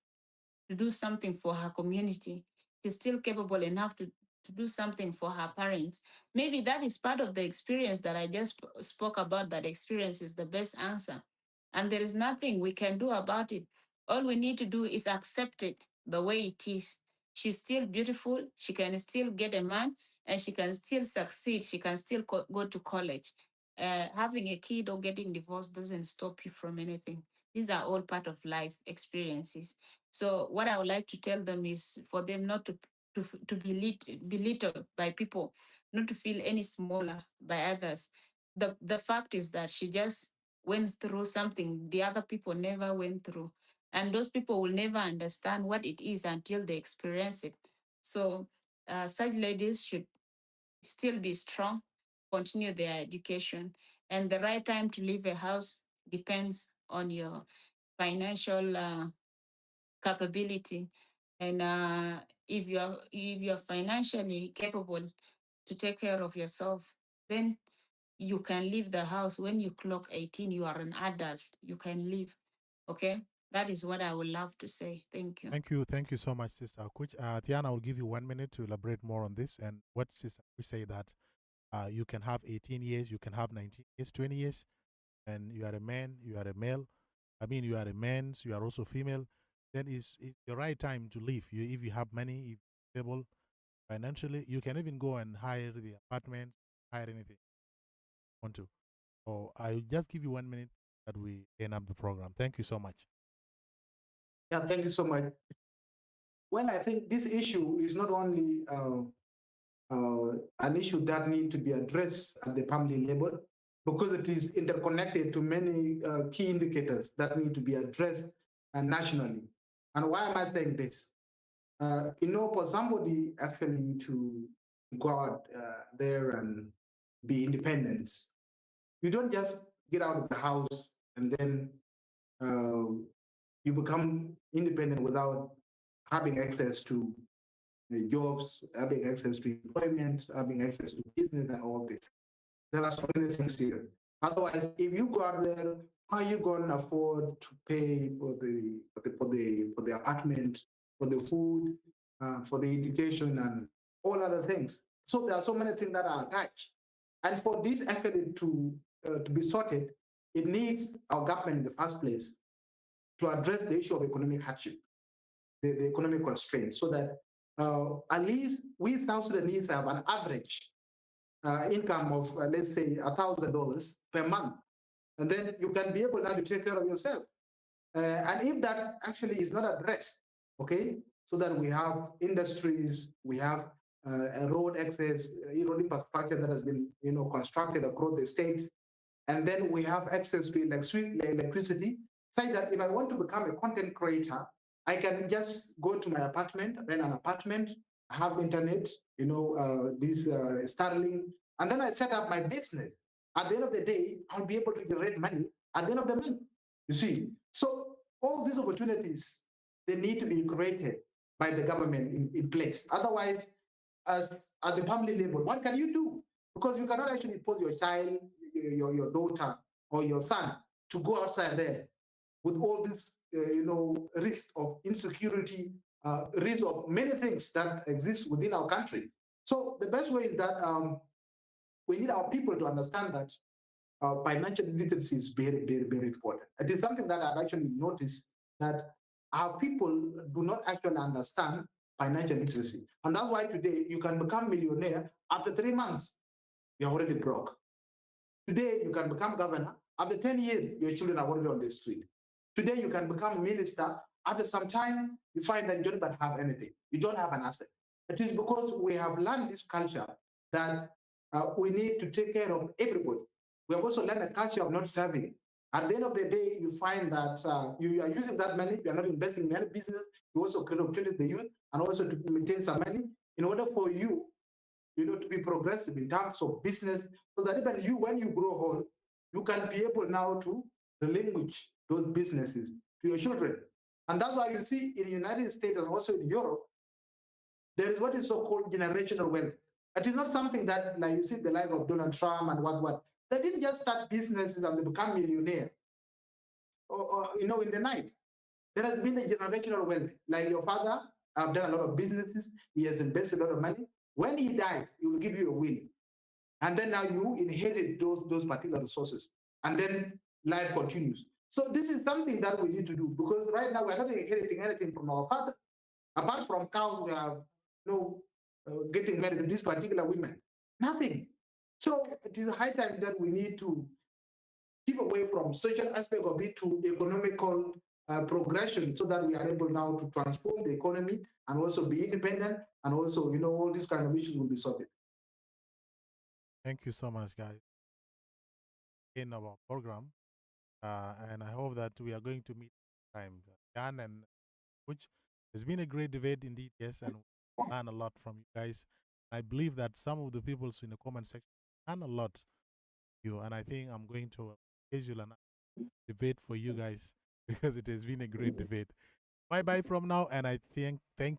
to do something for her community. She's still capable enough to do something for her parents. Maybe that is part of the experience that I just spoke about. That experience is the best answer. And there is nothing we can do about it. All we need to do is accept it the way it is. She's still beautiful. She can still get a man and she can still succeed. She can still go to college. Having a kid or getting divorced doesn't stop you from anything. These are all part of life experiences. So what I would like to tell them is for them not to be belittled by people, not to feel any smaller by others. The fact is that she just went through something the other people never went through, and those people will never understand what it is until they experience it. So such ladies should still be strong, continue their education, and the right time to leave a house depends on your financial capability. And if you're financially capable to take care of yourself, then you can leave the house when you clock 18. You are an adult, you can leave. Okay, that is what I would love to say. Thank you. Thank you so much, Sister Akuch. Tiana, I will give you 1 minute to elaborate more on this and what Sister Akuch say that you can have 18 years, you can have 19 years, 20 years, and you are a man, you are a male. I mean, you are a man, so you are also female. Then it's the right time to leave. If you have money, if you're able financially, you can even go and hire the apartment, hire anything you want to. So I'll just give you 1 minute that we end up the program. Thank you so much. Yeah, thank you so much. Well, I think this issue is not only an issue that need to be addressed at the family level, because it is interconnected to many key indicators that need to be addressed nationally. And why am I saying this? For somebody actually to go out there and be independent, you don't just get out of the house and then uh, you become independent without having access to jobs, having access to employment, having access to business, and all this. There are so many things here. Otherwise, if you go out there, how are you going to afford to pay for the apartment, for the food, for the education, and all other things? So there are so many things that are attached. And for this actually to be sorted, it needs our government in the first place to address the issue of economic hardship, the economic constraints, so that at least we South Sudanese have an average income of, let's say, $1,000 per month. And then you can be able now to take care of yourself. And if that actually is not addressed, okay, so that we have industries, we have a road access, road infrastructure that has been, constructed across the states, and then we have access to electricity, such that if I want to become a content creator, I can just go to my apartment, rent an apartment, have internet, this Starlink, and then I set up my business. At the end of the day, I'll be able to generate money at the end of the month. You see, so all these opportunities, they need to be created by the government in place. Otherwise, as at the family level, what can you do? Because you cannot actually put your child, your daughter, or your son to go outside there with all this, risk of insecurity, risk of many things that exist within our country. So the best way is that we need our people to understand that financial literacy is very, very, very important. It is something that I've actually noticed that our people do not actually understand financial literacy. And that's why today you can become millionaire after 3 months, you're already broke. Today you can become governor, after 10 years, your children are already on the street. Today you can become a minister, after some time, you find that you don't even have anything. You don't have an asset. It is because we have learned this culture that we need to take care of everybody. We have also learned a culture of not serving. At the end of the day, you find that you are using that money, you are not investing in any business, you also create opportunity the youth, and also to maintain some money in order for you, to be progressive in terms of business, so that even you, when you grow old, you can be able now to relinquish those businesses to your children. And that's why you see in the United States and also in Europe, there is what is so-called generational wealth. It is not something that, like you see the life of Donald Trump and what. They didn't just start businesses and they become millionaire, or in the night. There has been a generational wealth. Like your father have done a lot of businesses. He has invested a lot of money. When he dies, he will give you a will. And then now you inherit those particular resources. And then life continues. So this is something that we need to do, because right now we're not inheriting anything from our father. Apart from cows, we are getting married to these particular women. Nothing. So it is high time that we need to keep away from social aspect of it to economical progression, so that we are able now to transform the economy and also be independent, and also, all these kind of issues will be solved. Thank you so much, guys, in our program. And I hope that we are going to meet time. Jan and which has been a great debate indeed, yes, and we learn a lot from you guys. I believe that some of the people in the comment section learn a lot from you, and I think I'm going to schedule a debate for you guys because it has been a great debate. Bye bye from now, and I think thank